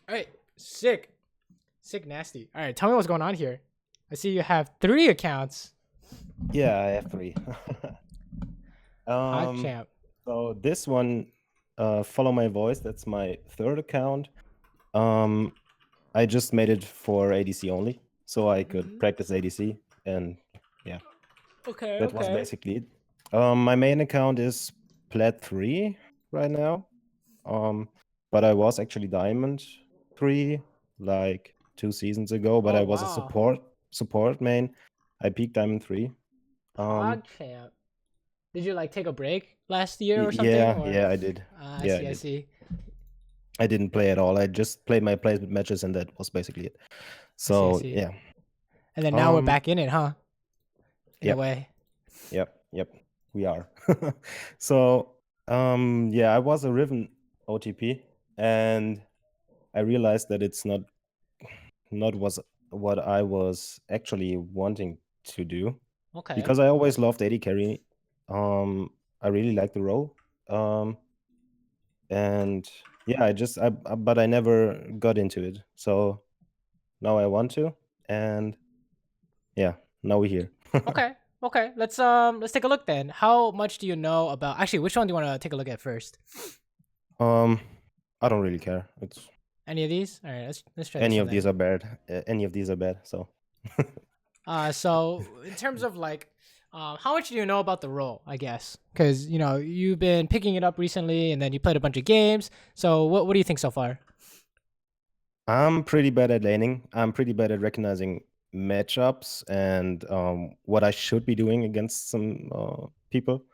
All right, sick, sick, nasty. All right, tell me what's going on here. I see you have 3 accounts. Yeah, I have three. Hot um, champ. so this one, Follow My Voice, that's my third account. Um, I just made it for ADC only, so I could practice ADC, and yeah, Okay, that was okay. basically it. My main account is Plat 3 right now. But I was actually Diamond 3 like 2 seasons ago, but Oh I was a wow, support main. I peaked Diamond 3. Um, hot champ. Did you like take a break last year or something, yeah, or? yeah, I did. I Yeah, I see, I did. see, I didn't play at all. I just played my placement matches, and that was basically it. I see, I So see. yeah. And then now we're Um, back in it, huh? In a yep, way. yep, we are. So yeah, I was a Riven OTP, and I realized that it's not was what I was actually wanting to do, Okay. because I always loved AD carry. I really like the role. And yeah, but I never got into it. So now I want to, and yeah, now we're here. Okay. Okay. Let's take a look then. How much do you know about? Actually, which one do you want to take a look at first? um, I don't really care. It's Any of these? All right. Let's try this any one of then. these are bad. Any of these are bad. So So in terms of like, how much do you know about the role? I guess because you've been picking it up recently, and then you played a bunch of games. So what do you think so far? I'm pretty bad at laning. I'm pretty bad at recognizing matchups and what I should be doing against some people.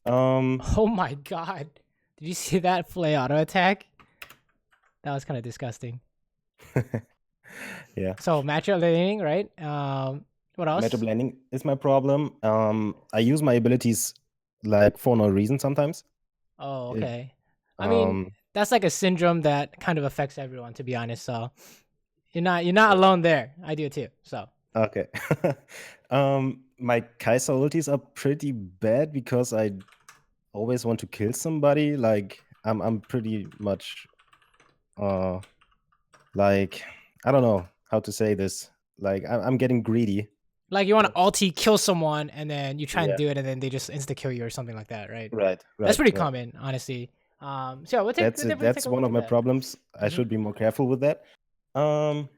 Um, Oh my god! Did you see that play auto attack? That was kind of disgusting. yeah, So matchup laning, right? What matchup else? laning is my problem. I use my abilities like for no reason sometimes. Oh, It okay. I mean, um that's like a syndrome that kind of affects everyone, to be honest. So you're not alone there. I do it too. So okay. My Kai'Sa ultis are pretty bad because I always want to kill somebody. Like I'm pretty much like I don't know how to say this. Like I'm getting greedy. like you want to ulti kill someone, and then you try and Yeah. do it, and then they just insta kill you or something like that, right? Right. That's Right. pretty Right. common, honestly. So yeah, That's we'll it. definitely take That's a one look of at my that. problems. I hmm should be more careful with that. Um,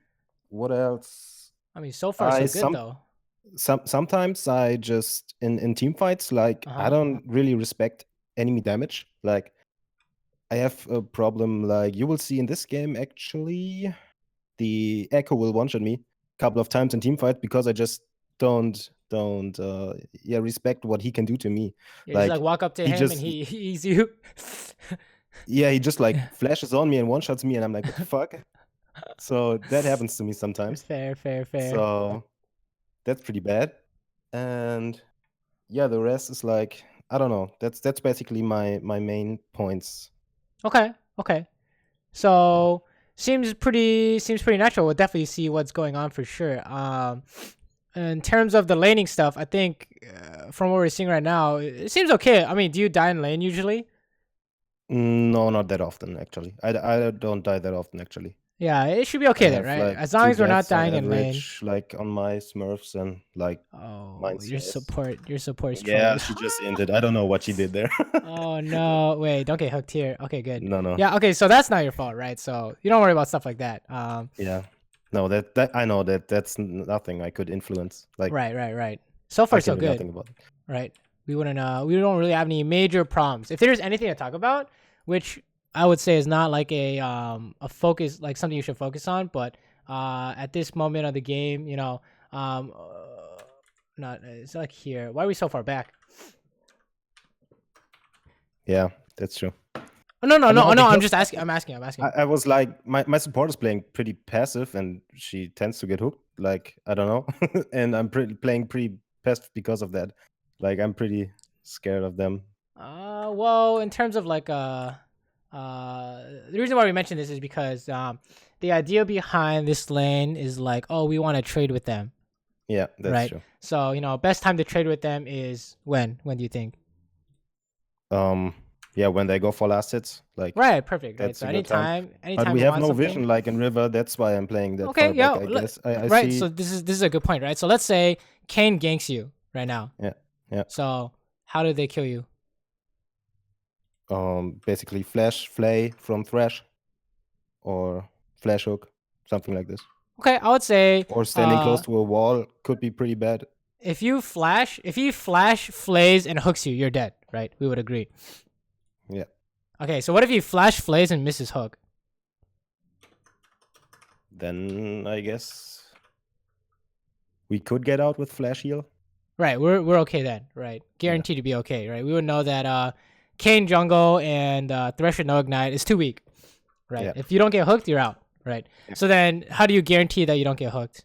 what else? I mean, so far I so good though. sometimes I just in team fights, like Uh I huh. don't really respect enemy damage. Like I have a problem. Like you will see in this game, actually, the Echo will one-shot me a couple of times in team fight because I just don't yeah, respect what he can do to me. You just like Like walk up to he him and just he he's you. yeah, he just like flashes on me and one-shots me, and I'm like, what the fuck? So that happens to me sometimes. Fair, fair, fair. So that's pretty bad. And yeah, the rest is like I don't know. That's basically my main points. Okay, okay. Yeah. So seems pretty natural. We'll definitely see what's going on for sure. In terms of the laning stuff, I think from what we're seeing right now, it seems okay. I mean, do you die in lane usually? No, not that often actually. I don't die that often actually. Yeah, it should be I okay then, have right? like As long two as we're not deaths on dying in lane. average, like on my Smurfs, and like mine Oh, says. your support's Yeah, trolling. she just ended. I don't know what she did there. Oh no! Wait, don't get hooked here. Okay, good. No, no. Yeah, okay. So that's not your fault, right? So you don't worry about stuff like that. Yeah. No, that I know that's nothing I could influence. Like Right, right, right. So far, I can so do good. nothing about it. Right? We don't really have any major problems. If there's anything to talk about, which I would say is not like a focus, like something you should focus on, but at this moment of the game, not it's like here. Why are we so far back? Yeah, that's true. Oh, no, no, no, No, no. I'm because just asking. I'm asking. I'm asking. I was like my support is playing pretty passive, and she tends to get hooked. Like I don't know, and I'm playing pretty passive because of that. Like I'm pretty scared of them. Well, in terms of like the reason why we mentioned this is because the idea behind this lane is like, oh, we want to trade with them, Yeah, that's right? true. So best time to trade with them is when? When do you think? Um, Yeah, when they go for last hits, like Right, perfect. Right. that's So a good time. anytime But anytime we we have want no something. vision like in River. That's why I'm playing that Okay, far yeah. back. I guess I Right. see. So this is a good point, right? So let's say Kane ganks you right now. Yeah, yeah. So how did they kill you? Basically flash flay from Thresh or flash hook, something like this. Okay, I would say Or standing close to a wall could be pretty bad. if he flash, flays, and hooks you, you're dead, right? We would agree. Yeah. Okay, so what if he flash, flays, and misses hook? Then I guess we could get out with flash heal. Right, we're okay then, right? Guaranteed to be okay, right? We would know that Kane jungle and Thresh with no ignite is too weak, right? Yeah. If you don't get hooked, you're out, right? Yeah. So then, how do you guarantee that you don't get hooked?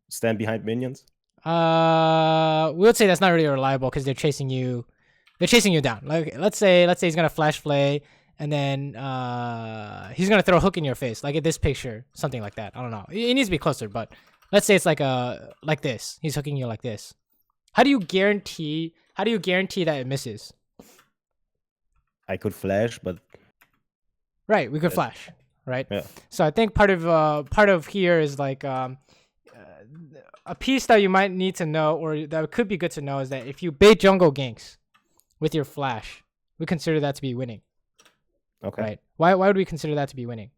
Stand behind minions. We would say that's not really reliable because they're chasing you. They're chasing you down. Like let's say he's gonna flash flay and then he's gonna throw a hook in your face, like in this picture, something like that. I don't know. It needs to be closer, but let's say it's like this. He's hooking you like this. How do you guarantee that it misses? I could flash, but Right, we could flash, right? yeah. So I think part of here is like a piece that you might need to know, or that could be good to know, is that if you bait jungle ganks with your flash, we consider that to be winning. Okay. Right? Why would we consider that to be winning?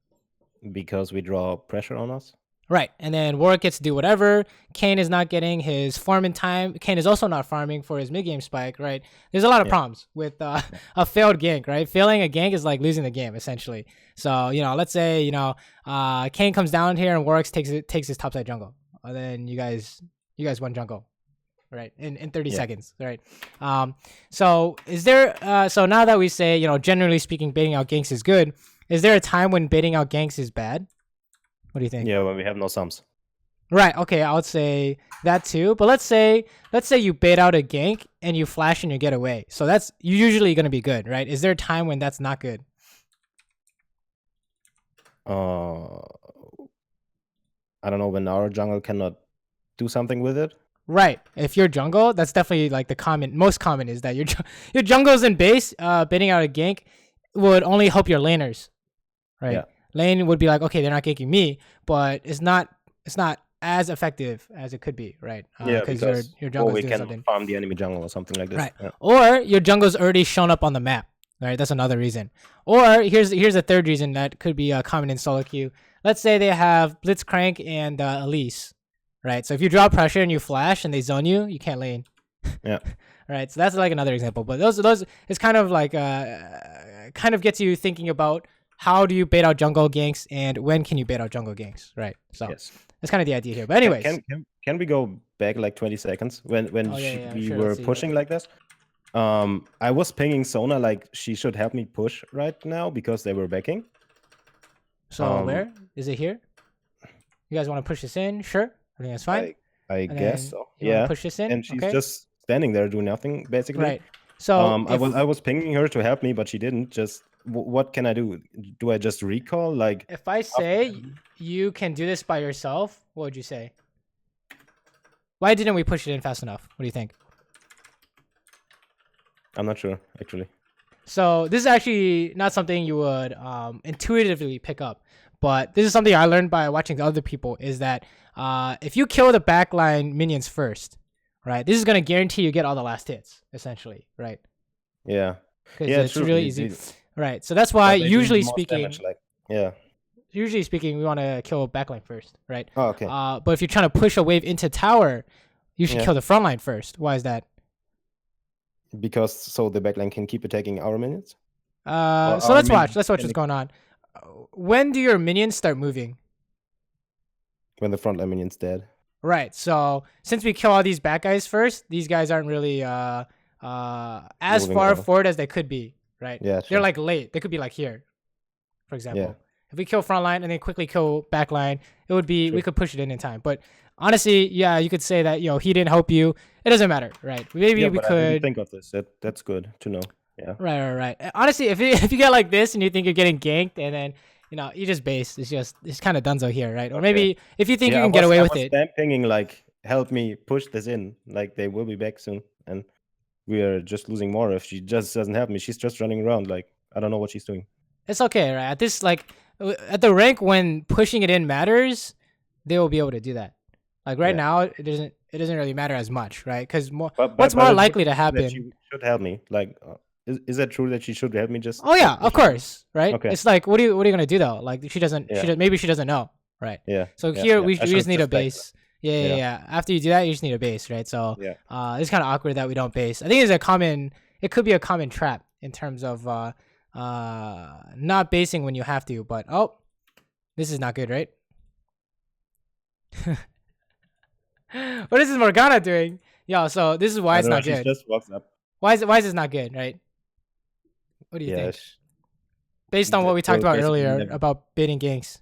Because we draw pressure on us. Right, and then Warwick gets to do whatever. Kane is not getting his farm in time. Kane is also not farming for his mid game spike. Right, there's a lot of problems with a failed gank. Right, failing a gank is like losing the game essentially. So let's say Kane comes down here and Warwick takes his topside jungle. And then you guys won jungle, right? In 30 seconds, right? So is there so now that we say generally speaking baiting out ganks is good, is there a time when baiting out ganks is bad? What do you think? Yeah, when we have no sums. Right. Okay, I would say that too. But let's say you bait out a gank and you flash and you get away. So that's usually going to be good, right? Is there a time when that's not good? I don't know, when our jungle cannot do something with it. Right. If you're jungle, that's definitely like most common is that your jungle's in base, baiting out a gank would only help your laners. Right. Yeah. Lane would be like, okay, they're not ganking me, but it's not as effective as it could be, right? Because your jungle's we doing can something. farm the enemy jungle or something like this. Right. Yeah. Or your jungle's already shown up on the map. Right. That's another reason. Or here's a third reason that could be common in solo queue. Let's say they have Blitzcrank and Elise. Right. So if you draw pressure and you flash and they zone you, you can't lane. Yeah. Right. So that's like another example. But those it's kind of like kind of gets you thinking about how do you bait out jungle ganks and when can you bait out jungle ganks, right? So that's kind of the idea here. But anyways, can we go back like 20 seconds when we were pushing like this? I was pinging Sona like she should help me push right now because they were backing. So where is it here? You guys want to push this in? Sure, I think that's fine. I guess so. Yeah, push this in, and she's just standing there doing nothing basically. Right. So I was pinging her to help me, but she didn't. Just what can I do? Do I just recall? Like, if I say you can do this by yourself, what would you say? Why didn't we push it in fast enough? What do you think? I'm not sure actually. So this is actually not something you would intuitively pick up, but this is something I learned by watching the other people. Is that if you kill the backline minions first, right? This is gonna guarantee you get all the last hits, essentially, right? Yeah. Because it's really easy. Right, so that's why usually speaking, usually speaking, we want to kill backline first, right? Oh, okay. But if you're trying to push a wave into tower, you should kill the front line first. Why is that? Because so the backline can keep attacking our minions. So let's watch. Let's watch what's going on. When do your minions start moving? When the front line minion's dead. Right. So since we kill all these bad guys first, these guys aren't really as far forward as they could be. Right. Yeah. They're like late. They could be like here, for example. Yeah. If we kill front line and then quickly kill back line, it would be we could push it in time. But honestly, yeah, you could say that he didn't help you. It doesn't matter, right? Maybe we could I didn't think of this. That's good to know. Yeah. Right. Honestly, if you get like this and you think you're getting ganked and then you just base, it's kind of dunzo here, right? Or maybe if you think you can get away with it. Spam pinging like help me push this in, like they will be back soon, and we are just losing more if she just doesn't help me. She's just running around like I don't know what she's doing. It's okay, right? At this at the rank when pushing it in matters, they will be able to do that. Like right now, it doesn't really matter as much, right? Because what's more likely to happen? She should help me. Like, is that true that she should help me? Just oh yeah, of course, right? Okay. It's like what are you gonna do though? Like she doesn't. Maybe she doesn't know, right? Yeah. So here we just need a base. Yeah. After you do that, you just need a base, right? So it's kind of awkward that we don't base. I think it could be a common trap in terms of not basing when you have to. But this is not good, right? What is this Morgana doing? Yo, so this is why it's not good. She just walks up. Why is this not good, right? What do you think? Based on what we talked about earlier about baiting ganks.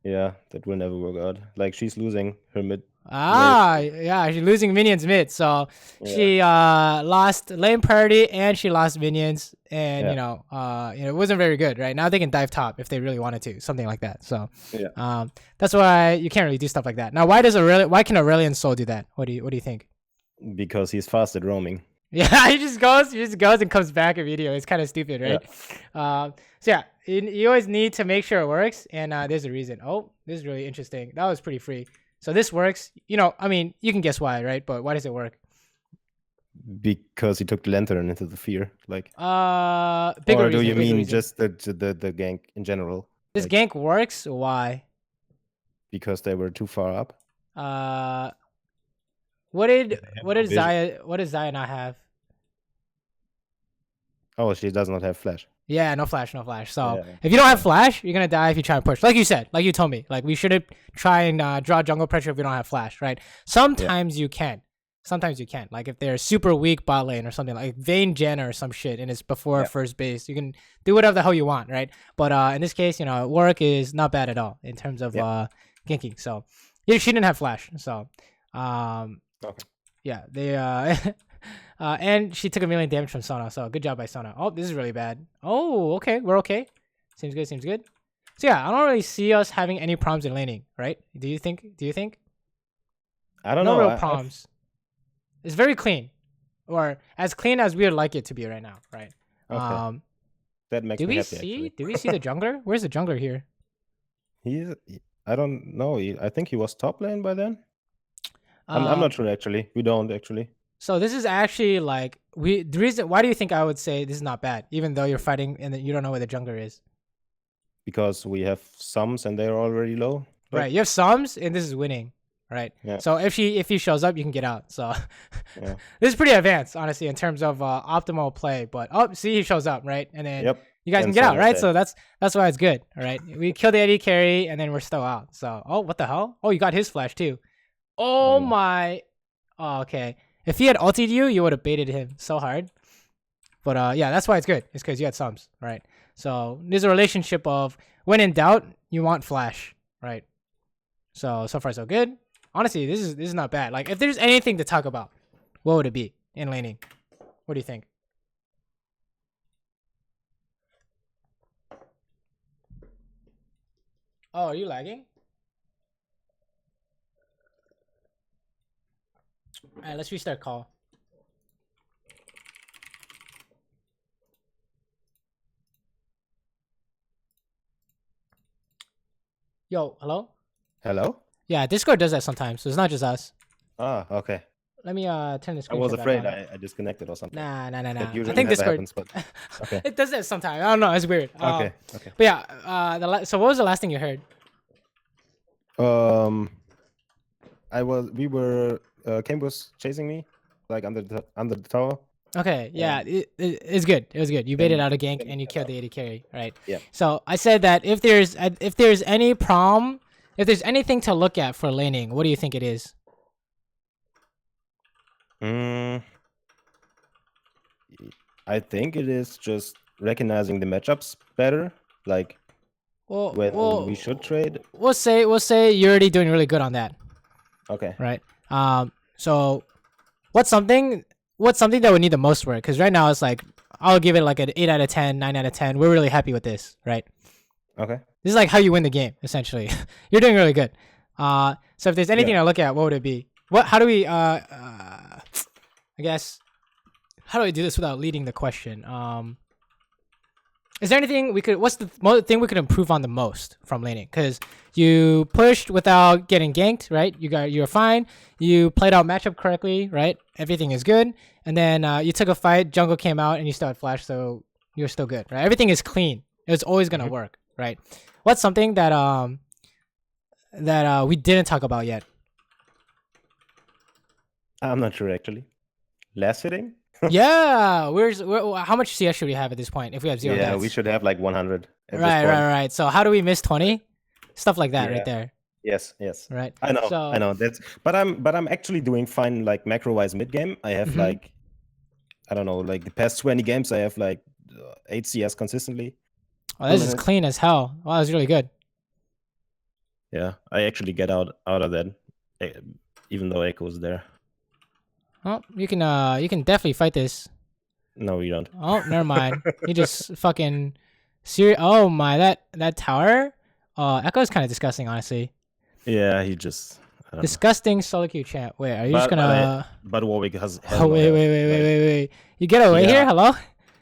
Yeah, that will never work out. Like she's losing her mid. Yeah, she's losing minions mid. So she lost lane party and she lost minions, and it wasn't very good. Right now they can dive top if they really wanted to, something like that. So that's why you can't really do stuff like that. Now, why can Aurelian Soul do that? What do you think? Because he's fast at roaming. Yeah, he just goes and comes back immediately. It's kind of stupid, right? So yeah, you always need to make sure it works, and there's a reason. Oh, this is really interesting. That was pretty free. So this works. I mean, you can guess why, right? But why does it work? Because he took the lantern into the fear, like. Bigger or do reason, you mean reason. just the gank in general? This gank works. Why? Because they were too far up. What did Xayah not have? Oh, she does not have flash. Yeah, no flash. So if you don't have flash, you're gonna die if you try and push. Like you said, like you told me, like we shouldn't try and draw jungle pressure if we don't have flash, right? Sometimes you can. Sometimes you can't. Like if they're super weak bot lane or something like Vayne Jenna or some shit, and it's before first base, you can do whatever the hell you want, right? But in this case, Warwick is not bad at all in terms of ganking. So she didn't have flash. So yeah, they and she took 1 million damage from Sona. So good job by Sona. Oh, this is really bad. Oh, okay, we're okay. Seems good. So yeah, I don't really see us having any problems in laning, right? Do you think? I don't know. No real problems. It's very clean, or as clean as we would like it to be right now, right? Okay. That makes me happy. Actually. Do we see the jungler? Where's the jungler here? I don't know. I think he was top lane by then. I'm not sure actually. We don't actually. So this is actually like the reason. Why do you think I would say this is not bad, even though you're fighting and you don't know where the jungler is? Because we have sums and they're already low. Right. You have sums and this is winning. Right. Yeah. So if he shows up, you can get out. So this is pretty advanced, honestly, in terms of optimal play. But see, he shows up, right? And then you guys can get out, right? So that's why it's good. All right. We kill the AD carry and then we're still out. So what the hell? Oh, you got his flash too. Oh my. Oh, okay. If he had ulted you, you would have baited him so hard. But yeah, that's why it's good. It's because you had sums, right? So there's a relationship of when in doubt, you want flash, right? So far so good. Honestly, this is not bad. Like if there's anything to talk about, what would it be in laning? What do you think? Oh, are you lagging? All right, let's restart call. Yo, hello? Hello? Yeah, Discord does that sometimes, so it's not just us. Ah, okay. Let me turn the screen. I was afraid I disconnected or something. Nah. I think Discord happens, but okay. it does that sometimes. I don't know. It's weird. Okay. But yeah, so what was the last thing you heard? Kim was chasing me, like under the tower. Okay, yeah, it's good. It was good. You baited out a gank and you killed the AD carry, right? Yeah. So I said that if there's any problem, if there's anything to look at for laning, what do you think it is? I think it is just recognizing the matchups better, like when we should trade. We'll say you're already doing really good on that. Okay. Right. So what's something that would need the most work? Because right now it's like I'll give it like an 8 out of 10, 9 out of 10. We're really happy with this, right? Okay. This is like how you win the game, essentially. You're doing really good. So if there's anything to look at, what would it be? How do we I guess how do I do this without leading the question? Is there anything we could? What's the thing we could improve on the most from laning? Because you pushed without getting ganked, right? You're fine. You played out matchup correctly, right? Everything is good. And then you took a fight. Jungle came out, and you still had flash, so you're still good, right? Everything is clean. It's always gonna work, right? What's something that we didn't talk about yet? I'm not sure actually. Last hitting? Yeah, how much CS should we have at this point if we have 0 Yeah, deaths? we should have like 100 at Right, this point. right. So how do we miss 20? Stuff like that Yeah. right there. Yes. Right. I know. But I'm actually doing fine like macro-wise mid game. I have like, I don't know, like the past 20 games I have like 8 CS consistently. Oh, this is clean as hell. Wow, that's really good. Yeah, I actually get out of that, even though Echo's there. Oh, you can definitely fight this. No, you don't. Oh, never mind. You just fucking oh my, that tower. Echo's kind of disgusting, honestly. Yeah, he just disgusting solo queue champ. Wait, are you just gonna? But Warwick has. Oh wait. You get away here? Hello?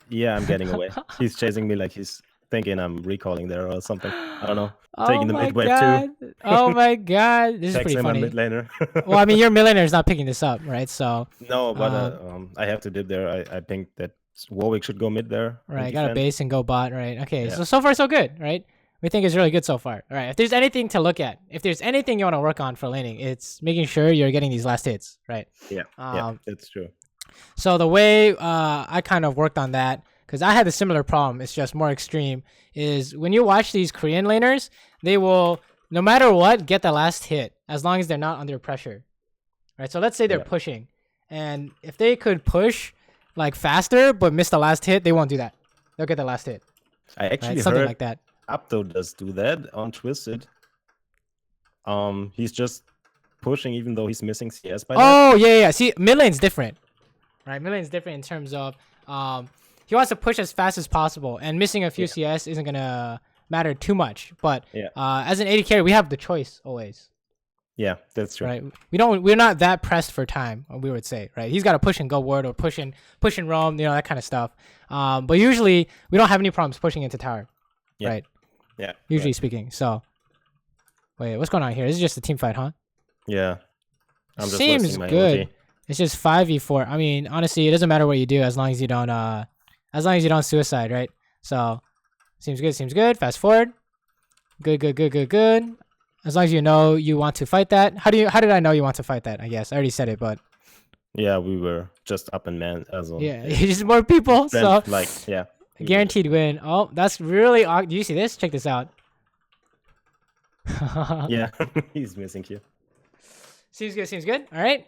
Yeah, I'm getting away. He's chasing me like he's thinking I'm recalling there or something. I don't know. Oh Taking the my mid wave god. too. Oh my god. This is pretty funny. Mid laner. Well, I mean, your millionaire is not picking this up, right? So. No, but I have to dip there. I think that Warwick should go mid there. Right, got a base and go bot, right? Okay, yeah. So far so good, right? We think it's really good so far. All right, if there's anything to look at, if there's anything you want to work on for laning, it's making sure you're getting these last hits, right? Yeah, that's true. So the way I kind of worked on that, because I had a similar problem, it's just more extreme, is when you watch these Korean laners, they will, no matter what, get the last hit, as long as they're not under pressure, right? So let's say they're pushing, and if they could push like faster but miss the last hit, they won't do that. They'll get the last hit. I actually heard something like that. Apto does do that on Twisted. He's just pushing even though he's missing CS by that. Oh yeah. See, mid lane's different, right? Mid lane's different in terms of he wants to push as fast as possible, and missing a few CS isn't gonna matter too much. But as an AD carry, we have the choice always. Yeah, that's true. Right, we're not that pressed for time. We would say, right? He's got to push and go ward or push and roam, that kind of stuff. But usually we don't have any problems pushing into tower, right? Yeah. Usually speaking. So, wait, what's going on here? This is just a team fight, huh? Yeah. I'm just Seems good. Ulti. It's just 5v4. I mean, honestly, it doesn't matter what you do as long as you don't suicide, right? So, seems good. Fast forward. Good. As long as you know you want to fight that. How did I know you want to fight that? I guess I already said it, but yeah, we were just up in man as well. Yeah, just more people. So like guaranteed win. Oh, that's really awkward. Do you see this? Check this out. Yeah, he's missing you. Seems good. All right.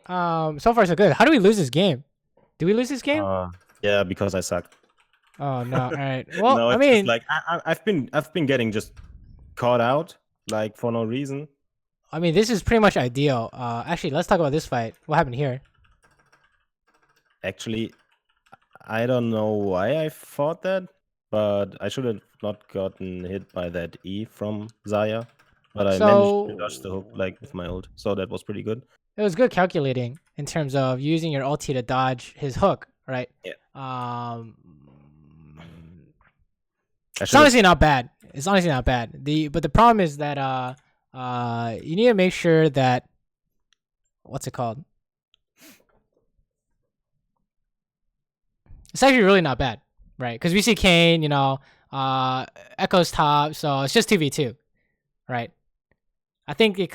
So far so good. How do we lose this game? Do we lose this game? Yeah, because I suck. Oh no! All right. Well, no, I mean, just like I've been getting just caught out like for no reason. I mean, this is pretty much ideal. Actually, let's talk about this fight. What happened here? Actually, I don't know why I thought that, but I should have not gotten hit by that E from Xayah. But I managed to dodge the hook like with my ult, so that was pretty good. It was good calculating in terms of using your ulti to dodge his hook, right? Yeah. It's honestly not bad. But the problem is that you need to make sure that what's it called? It's actually really not bad, right? Because we see Kane, Echo's top, so it's just 2v2, right? I think it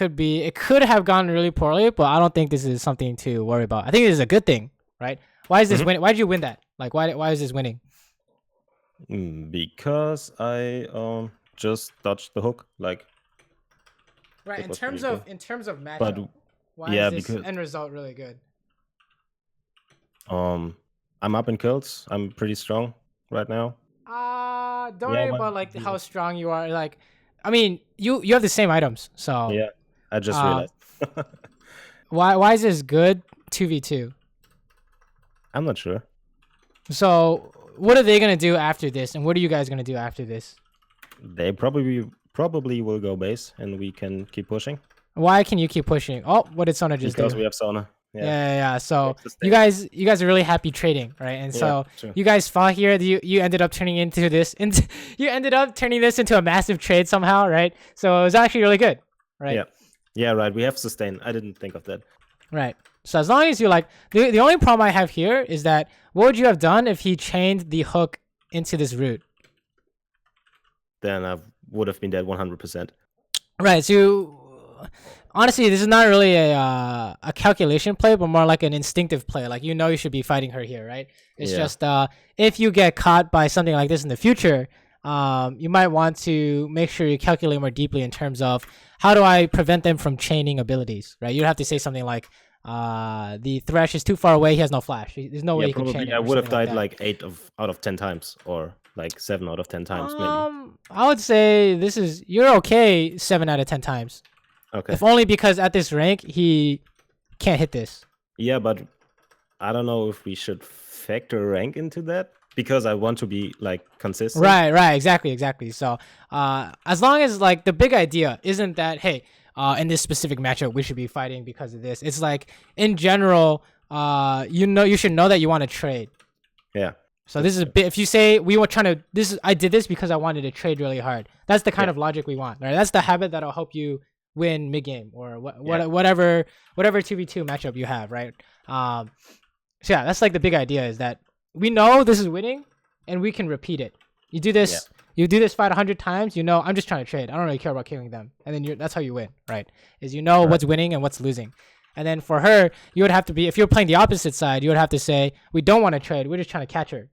could have gone really poorly, but I don't think this is something to worry about. I think this is a good thing, right? Why is this winning? Why did you win that? Like, why is this winning? Because I just dodged the hook, like. Right. In terms of matchup, why is this end result really good? I'm up in kills. I'm pretty strong right now. Don't worry about like how strong you are. Like, I mean, you have the same items, so. Yeah, I just realized. Why is this good 2v2? I'm not sure. So, what are they gonna do after this, and what are you guys gonna do after this? They probably will go base, and we can keep pushing. Why can you keep pushing? Oh, what did Sona just do? Because we have Sona. Yeah. So sustain. you guys are really happy trading, right? And so true. you guys fought here. You ended up turning into this into you ended up turning this into a massive trade somehow, right? So it was actually really good, right? Yeah, right. We have sustain. I didn't think of that. Right. So as long as you like the only problem I have here is that what would you have done if he chained the hook into this root? Then I would have been dead 100%. Right. So honestly, this is not really a calculation play, but more like an instinctive play. Like you should be fighting her here, right? It's just if you get caught by something like this in the future, you might want to make sure you calculate more deeply in terms of how do I prevent them from chaining abilities, right? You'd have to say something like, the Thresh is too far away. He has no flash. There's no way he can chain probably it. I or would have something died like that. like 8 out of 10 times, or like 7 out of 10 times, maybe. I would say you're okay 7 out of 10 times. Okay. If only because at this rank he can't hit this. Yeah, but I don't know if we should factor rank into that because I want to be like consistent. Right, exactly. So, as long as like the big idea isn't that hey, in this specific matchup we should be fighting because of this. It's like in general, you should know that you want to trade. Yeah. So this is a bit. If you say we were trying to, I did this because I wanted to trade really hard. That's the kind of logic we want, right? That's the habit that'll help you win mid game or whatever 2v2 matchup you have, right? So yeah, that's like the big idea is that we know this is winning and we can repeat it. You do this, fight 100 times. I'm just trying to trade. I don't really care about killing them, and then that's how you win, right? Is what's winning and what's losing. And then for her, you would have to be if you're playing the opposite side, you would have to say we don't want to trade. We're just trying to catch her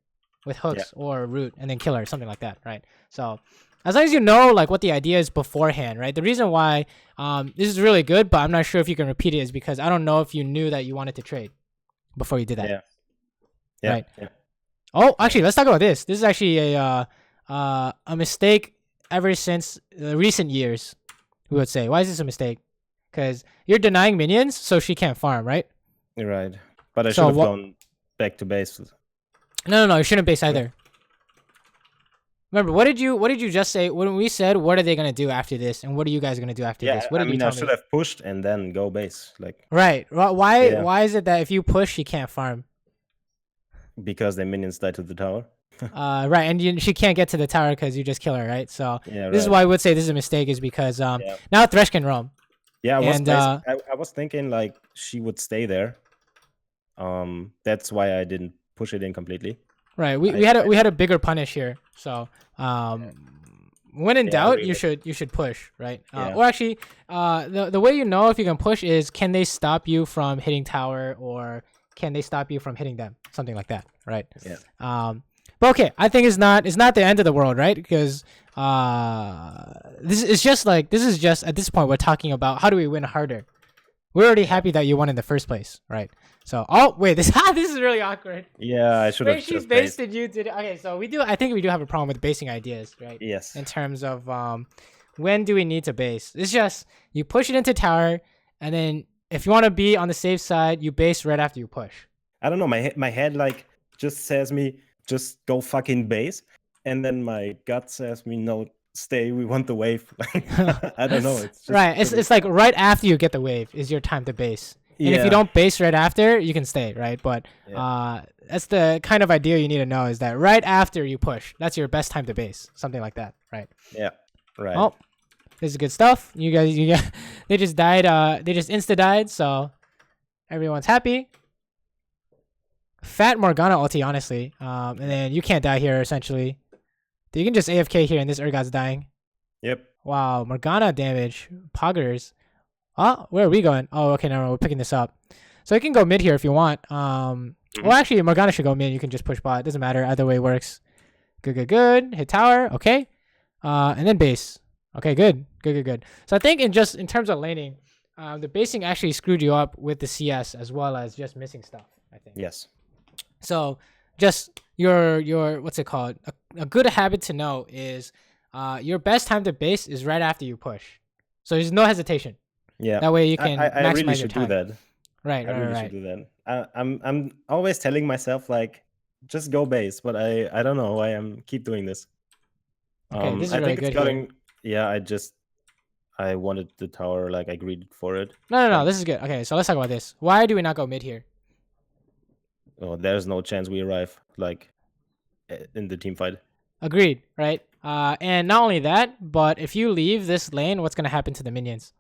with hooks or root and then kill her, something like that, right? So as long as you know like what the idea is beforehand, right? The reason why this is really good, but I'm not sure if you can repeat it, is because I don't know if you knew that you wanted to trade before you did that. Right. Yeah. Oh, actually, let's talk about this. This is actually a mistake ever since the recent years. We would say, why is this a mistake? Because you're denying minions, so she can't farm, right? You're right. But I should have gone back to base. No, you shouldn't base either. Remember, what did you just say when we said what are they gonna do after this, and what are you guys gonna do after this? What did you tell me? I should have pushed and then go base, like. Right. Why is it that if you push, she can't farm? Because the minions die to the tower. Right, and she can't get to the tower because you just kill her, right? So this is why I would say this is a mistake, is because now Thresh can roam. Yeah, I was thinking like she would stay there. That's why I didn't push it in completely. Right. We had a bigger punish here. So when in doubt, you should push, right? Or actually, the way you know if you can push is can they stop you from hitting tower, or can they stop you from hitting them? Something like that, right? Yeah. But okay, I think it's not the end of the world, right? Because this is just at this point we're talking about how do we win harder. We're already happy that you won in the first place, right? So this is really awkward. Yeah, I should have she just based it. You did. Okay, so I think we do have a problem with basing ideas, right? Yes. In terms of when do we need to base? It's just you push it into tower, and then if you want to be on the safe side, you base right after you push. I don't know. My head like just says me just go fucking base, and then my gut says me no, stay. We want the wave. I don't know. It's just right. It's like right after you get the wave is your time to base. And if you don't base right after, you can stay, right? But that's the kind of idea you need to know, is that right after you push, that's your best time to base. Something like that, right? Yeah, right. Oh, this is good stuff. You guys, they just died. They just insta-died, so everyone's happy. Fat Morgana ulti, honestly. And then you can't die here, essentially. You can just AFK here, and this Urgot's dying. Yep. Wow, Morgana damage. Poggers. Oh, where are we going? Oh, okay, no, we're picking this up. So you can go mid here if you want. Well, actually, Morgana should go mid. You can just push bot. It doesn't matter. Either way works. Good. Hit tower. Okay. And then base. Okay, good. So I think in terms of laning, the basing actually screwed you up with the CS as well as just missing stuff, I think. Yes. So just your what's it called? A good habit to know is your best time to base is right after you push. So there's no hesitation. Yeah. That way you can I maximize really should your time. do that. Right. I really should do that. I'm always telling myself like just go base, but I don't know why I'm keep doing this. Okay, this is I really think it's good going. Yeah, I wanted the tower, like I greeted for it. No. Like, This is good. Okay, so let's talk about this. Why do we not go mid here? oh, there's no chance we arrive like in the team fight. Agreed, right? And not only that, but if you leave this lane, what's gonna happen to the minions?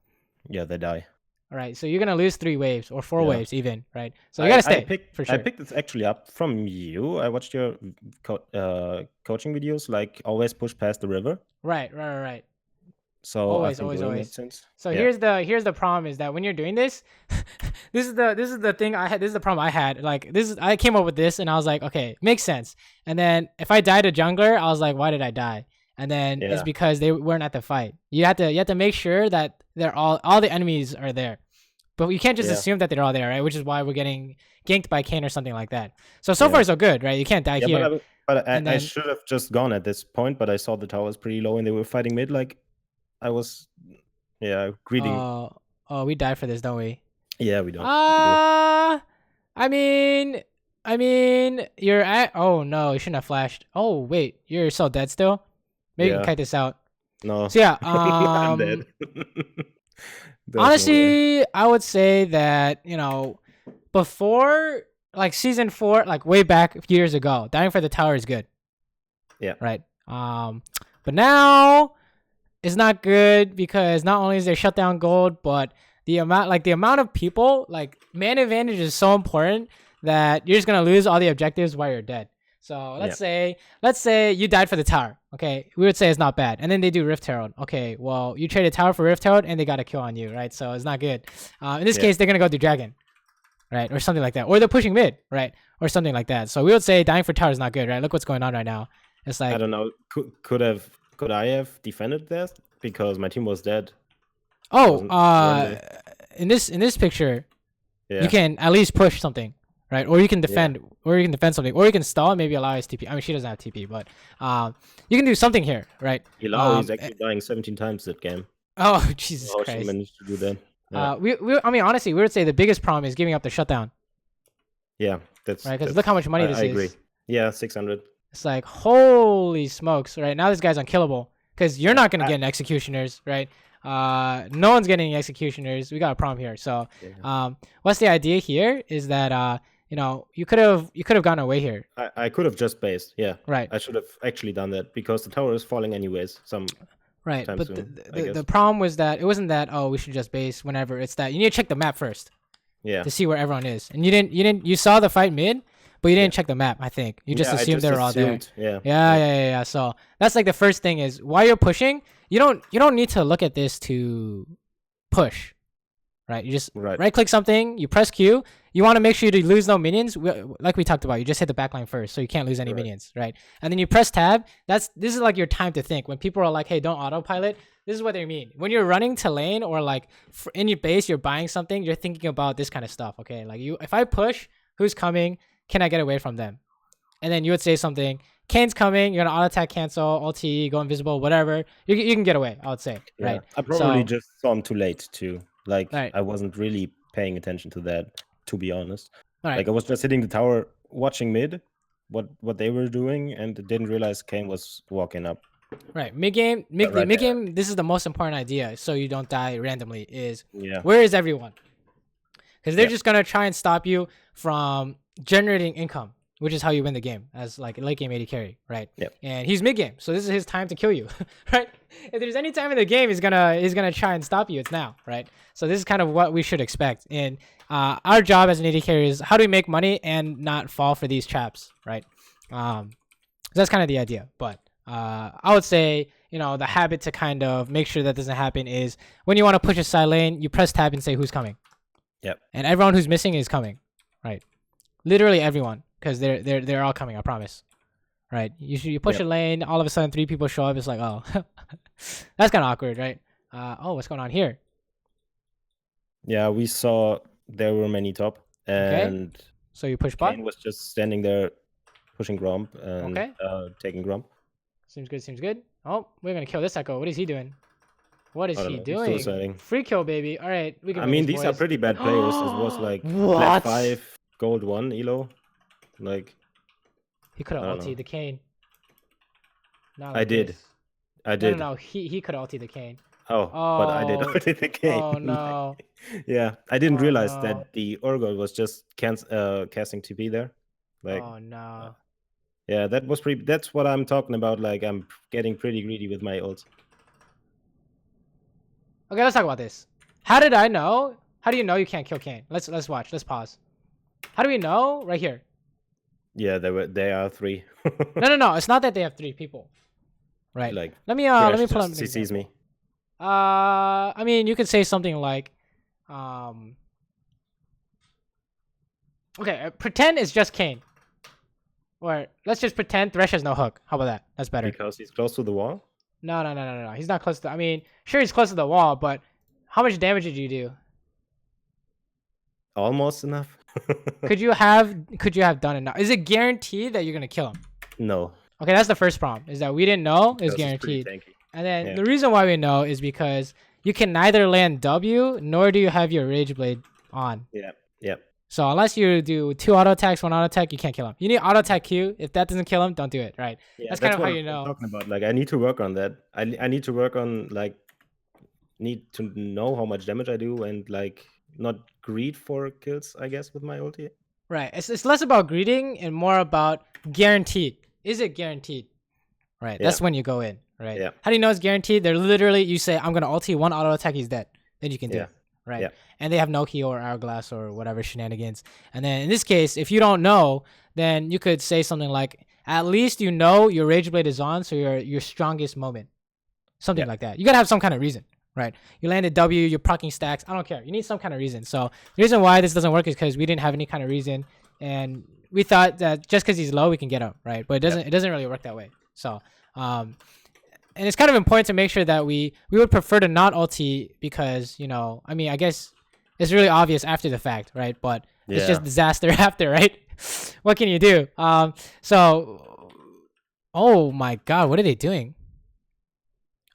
Yeah, they die. All right, so you're gonna lose 3 waves or 4 Yeah. waves even, right? So you gotta stay for sure. I picked this actually up from you. I watched your coaching videos, like always push past the river. Right. So Always, I've been doing always. it since. So Yeah. here's the problem is that when you're doing this, this is the thing I had. This is the problem I had. Like I came up with this and I was like, okay, makes sense. And then if I died a jungler, I was like, why did I die? And then it's Yeah. because they weren't at the fight. You have to make sure that they're all the enemies are there. But you can't just Yeah. assume that they're all there, right? Which is why we're getting ganked by Kane or something like that. So Yeah. far so good, right? You can't die Yeah, here. but I then- should have just gone at this point, but I saw the towers pretty low and they were fighting mid. Like I was, greeting. Oh, we die for this, don't we? Yeah, we don't. I mean, you're at. Oh no, you shouldn't have flashed. Oh wait, you're so dead still. Maybe you can Yeah. kite this out. No. So yeah, I'm dead. There's no way. honestly, I would say that before like season 4, like way back years ago, dying for the tower is good. Yeah. Right. But now it's not good because not only is there shutdown gold, but the amount of people, like man advantage is so important that you're just gonna lose all the objectives while you're dead. So let's say you died for the tower. Okay, we would say it's not bad, and then they do Rift Herald. Okay, well you traded tower for Rift Herald, and they got a kill on you, right? So it's not good. In this case, they're gonna go do dragon, right, or something like that, or they're pushing mid, right, or something like that. So we would say dying for tower is not good, right? Look what's going on right now. It's like I don't know. Could I have defended that because my team was dead? In this picture, Yeah. you can at least push something, right? Or you can defend, or you can defend something, or you can stall and maybe allow his TP. I mean, she doesn't have TP, but you can do something here, right? Ilau is actually dying 17 times that game. Oh Jesus How she Christ! managed to do that? Yeah. I mean, honestly, we would say the biggest problem is giving up the shutdown, Yeah, that's right? Because look how much money this I is. agree. Yeah, 600. It's like holy smokes, right? Now this guy's unkillable because you're not gonna get an executioners, right? No one's getting executioners. We got a problem here. So, what's the idea here is that you could have gone away here. I could have just based. Yeah. Right. I should have actually done that because the tower is falling anyways. Right. But soon, the problem was that it wasn't that we should just base whenever. It's that you need to check the map first. Yeah. To see where everyone is, and you saw the fight mid, but you didn't check the map. I think you just assumed they were all there. Yeah. So that's like the first thing is while you're pushing, you don't need to look at this to push, right? You just right click something, you press Q. You want to make sure you lose no minions. Like we talked about, you just hit the backline first, so you can't lose any minions, right? And then you press tab. This is like your time to think. When people are like, "Hey, don't autopilot," this is what they mean. When you're running to lane or like in your base, you're buying something. You're thinking about this kind of stuff. Okay, like if I push, who's coming? Can I get away from them? And then you would say something. Kane's coming. You're gonna auto attack, cancel, ulti, go invisible, whatever. You can get away. I would say, right? I probably just saw him too late too. Like I wasn't really paying attention to that, to be honest. Like I was just hitting the tower, watching mid, what they were doing, and didn't realize Kane was walking up. Right, mid game. This is the most important idea, so you don't die randomly. Is where is everyone? Because they're just gonna try and stop you from generating income, which is how you win the game as like a late game AD carry, right? Yep. And he's mid game, so this is his time to kill you, right? If there's any time in the game he's gonna try and stop you, it's now, right? So this is kind of what we should expect. And our job as an AD carry is how do we make money and not fall for these traps, right? That's kind of the idea. But I would say the habit to kind of make sure that doesn't happen is when you want to push a side lane, you press tab and say who's coming. Yep. And everyone who's missing is coming, right? Literally everyone, because they're all coming. I promise. Right? You push a lane, all of a sudden 3 people show up. It's like, oh, that's kind of awkward, right? What's going on here? Yeah, we saw there were many top, and so you push bot. Kane was just standing there, pushing Gromp and taking Gromp. Seems good. Oh, we're gonna kill this Echo. What is he doing? What is he doing? Suiciding. Free kill, baby. All right, we can. I mean, these are pretty bad players. This was like what? Plat 5, gold 1 elo. Like he could have ultied the Kane. I did. No. He could have ultied the Kane. Oh, but I did Oh, ulti the game. oh no. Yeah, I didn't Oh realize no. that the Urgot was just casting TP there. Like, Oh no. yeah, that was pretty. That's what I'm talking about. Like, I'm getting pretty greedy with my ults. Okay, let's talk about this. How did I know? How do you know you can't kill Kane? Let's watch. Let's pause. How do we know? Right here. Yeah, they are 3. No. It's not that they have 3 people. Right. Like, Let Crash me pull up just an CCs example. me. I mean, you could say something like, um, okay, pretend it's just Kane. Or let's just pretend Thresh has no hook. How about that? That's better. Because he's close to the wall? No. He's not close to. I mean, sure he's close to the wall, but how much damage did you do? Almost enough. Could you have done enough? Is it guaranteed that you're gonna kill him? No. Okay, that's the first problem. Is that we didn't know is Because he's pretty guaranteed. tanky. And then Yeah. the reason why we know is because you can neither land W nor do you have your Rage Blade on. Yeah. So unless you do 2 auto attacks, 1 auto attack, you can't kill him. You need auto attack Q. If that doesn't kill him, don't do it. Right? Yeah, That's kind of how what you I'm know. talking about. Like, I need to work on that. I need to work on, like, need to know how much damage I do and, like, not greed for kills, I guess, with my ulti. Right. It's less about greeting and more about guaranteed. Is it guaranteed? Right. That's when you go in. Right. Yeah. How do you know it's guaranteed? They're literally, you say, I'm gonna ulti 1 auto attack, he's dead. Then you can do it. Right. Yeah. And they have no key or hourglass or whatever shenanigans. And then in this case, if you don't know, then you could say something like, at least you know your Rage Blade is on, so your strongest moment. Something like that. You gotta have some kind of reason. Right. You landed W, you're proccing stacks. I don't care. You need some kind of reason. So the reason why this doesn't work is because we didn't have any kind of reason, and we thought that just because he's low, we can get him. Right. But it doesn't really work that way. So and it's kind of important to make sure that we would prefer to not ulti because, you know, I mean, I guess it's really obvious after the fact, right? But it's just disaster after, right? What can you do? So, oh my God, what are they doing?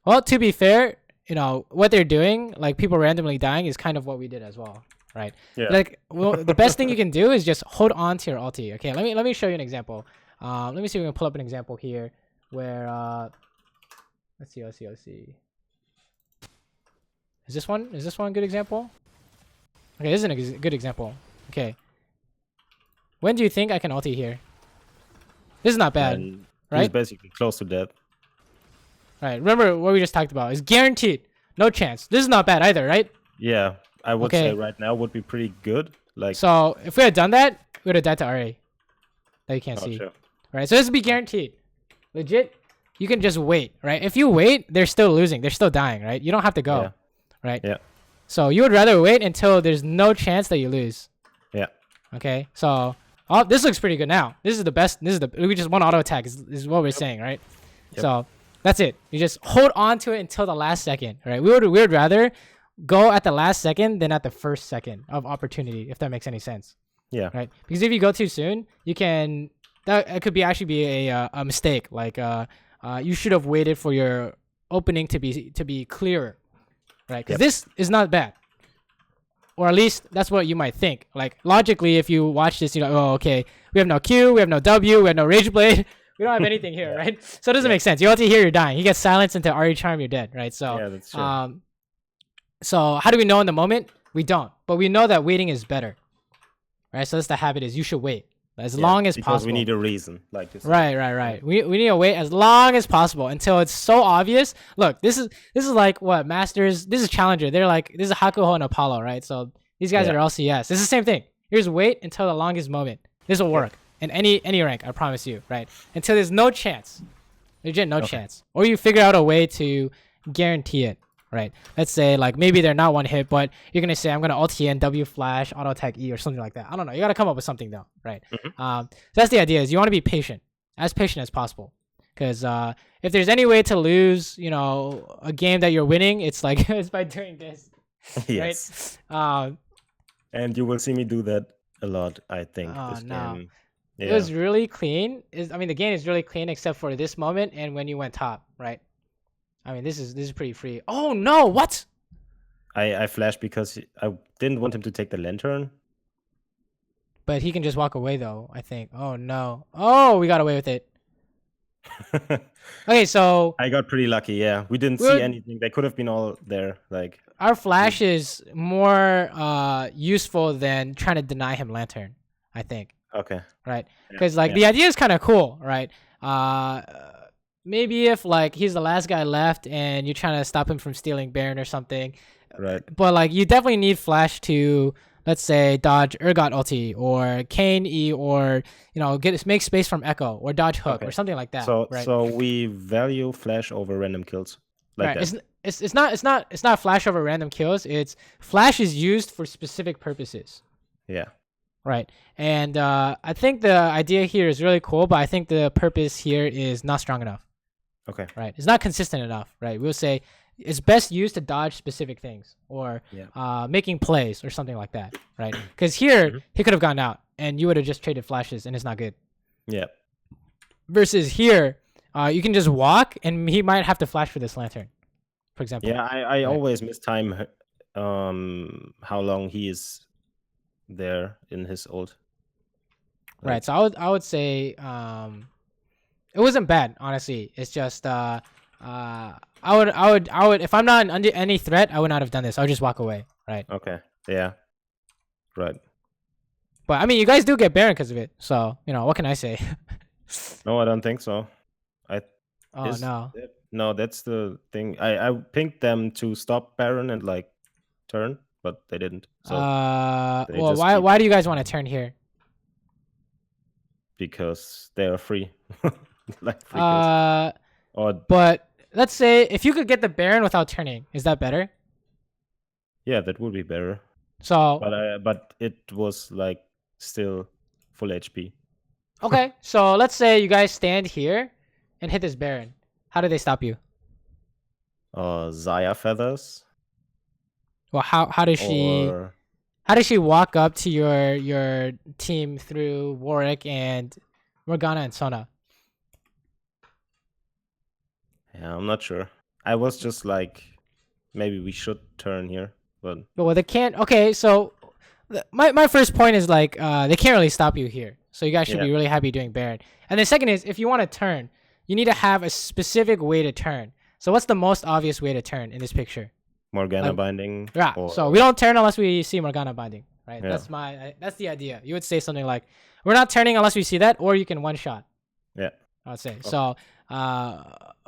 Well, to be fair, you know, what they're doing, like people randomly dying, is kind of what we did as well, right? Yeah. Like, well, the best thing you can do is just hold on to your ulti. Okay, let me show you an example. Let me see if we can pull up an example here where, let's see. Is this one a good example? Okay, this isn't a good example. Okay. When do you think I can ulti here? This is not bad, And right? he's basically close to death. Right. Remember what we just talked about. It's guaranteed. No chance. This is not bad either, right? Yeah, I would say right now would be pretty good. Like, so if we had done that, we would have died to RA. That you can't see. sure. Right. So this would be guaranteed. Legit. You can just wait, right? If you wait, they're still losing. They're still dying, right? You don't have to go, right? Yeah. So you would rather wait until there's no chance that you lose. Yeah. Okay. So this looks pretty good now. This is the best. We just one auto attack is what we're saying, right? Yep. So that's it. You just hold on to it until the last second, right? We would rather go at the last second than at the first second of opportunity, if that makes any sense. Yeah. Right. Because if you go too soon, you can it could actually be a mistake. Like you should have waited for your opening to be clearer, right? Because this is not bad, or at least that's what you might think. Like logically, if you watch this, you're like, oh, okay, we have no Q, we have no W, we have no Rage Blade, we don't have anything here, right? So it doesn't make sense. You ulti here, you're dying. He gets silenced into RE Charm, you're dead, right? So Yeah, that's true. so how do we know in the moment? We don't, but we know that waiting is better, right? So that's the habit: is you should wait as long as because possible. we need a reason, like this. Right. We need to wait as long as possible until it's so obvious. Look, this is like what Masters. This is Challenger. They're like, this is Hakuho and Apollo, right? So these guys are LCS. It's the same thing. Here's wait until the longest moment. This will work in any rank. I promise you, right? Until there's no chance, legit no chance, or you figure out a way to guarantee it. Right. Let's say like maybe they're not one hit, but you're gonna say I'm gonna ulti and W flash, auto attack E or something like that. I don't know. You gotta come up with something though, right? So that's the idea. Is you want to be patient as possible, because if there's any way to lose, you know, a game that you're winning, it's like it's by doing this. Yes. Right. And you will see me do that a lot, I think. Oh this no. game. It was really clean. I mean, the game is really clean except for this moment and when you went top, right? I mean, this is pretty free. Oh no! What? I flashed because I didn't want him to take the lantern. But he can just walk away though. I think. Oh no! Oh, we got away with it. Okay, so I got pretty lucky. Yeah, we didn't see anything. They could have been all there. Like our flash is more useful than trying to deny him lantern, I think. okay. Right? Yeah. Because like Yeah. the idea is kind of cool, right? Uh, maybe if like he's the last guy left and you're trying to stop him from stealing Baron or something, Right. but like you definitely need flash to, let's say, dodge Urgot ulti or Kane E, or make space from Echo or dodge hook Okay. or something like that. So right? so we value flash over random kills like Right. that. It's not flash over random kills. It's flash is used for specific purposes. Yeah. Right. And I think the idea here is really cool, but I think the purpose here is not strong enough. Okay. Right. It's not consistent enough. Right. We'll say it's best used to dodge specific things or making plays or something like that. Right. Because here he could have gone out and you would have just traded flashes and it's not good. Yeah. Versus here, you can just walk and he might have to flash for this lantern, for example. Yeah. I always mistime how long he is there in his ult. Like, right. So I would say it wasn't bad, honestly. It's just I would if I'm not under any threat, I would not have done this. I would just walk away, right? Okay. Yeah. Right. But I mean, you guys do get Baron because of it. So, what can I say? No, I don't think so. No. No, that's the thing. I pinged them to stop Baron and like turn, but they didn't. So well, why do you guys want to turn here? Because they are free. Like free kills. But let's say if you could get the Baron without turning, is that better? Yeah, that would be better. So but it was like still full HP. Okay, so let's say you guys stand here and hit this Baron. How do they stop you? Zaya feathers. Well, how does she walk up to your team through Warwick and Morgana and Sona? Yeah, I'm not sure. I was just like, maybe we should turn here, but well, they can't. Okay, so my first point is like they can't really stop you here. So you guys should be really happy doing Baron. And the second is if you want to turn, you need to have a specific way to turn. So what's the most obvious way to turn in this picture? Morgana binding. Yeah. So we don't turn unless we see Morgana binding, right? Yeah. That's the idea. You would say something like, "We're not turning unless we see that," or you can one shot. Yeah. I would say. Okay. So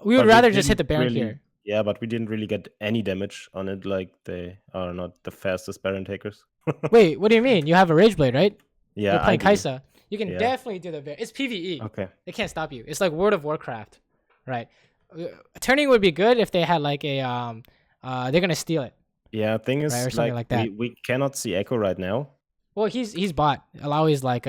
we would rather just hit the Baron here. Yeah, but we didn't really get any damage on it. Like they are not the fastest Baron takers. Wait, what do you mean? You have a Rage Blade, right? Yeah. You're playing Kaisa. You can definitely do the Baron. It's PvE. Okay. They can't stop you. It's like World of Warcraft, right? Turning would be good if they had like a they're gonna steal it. Yeah, thing is, right? Or something like that. We cannot see Echo right now. Well, he's bot. Alawi is like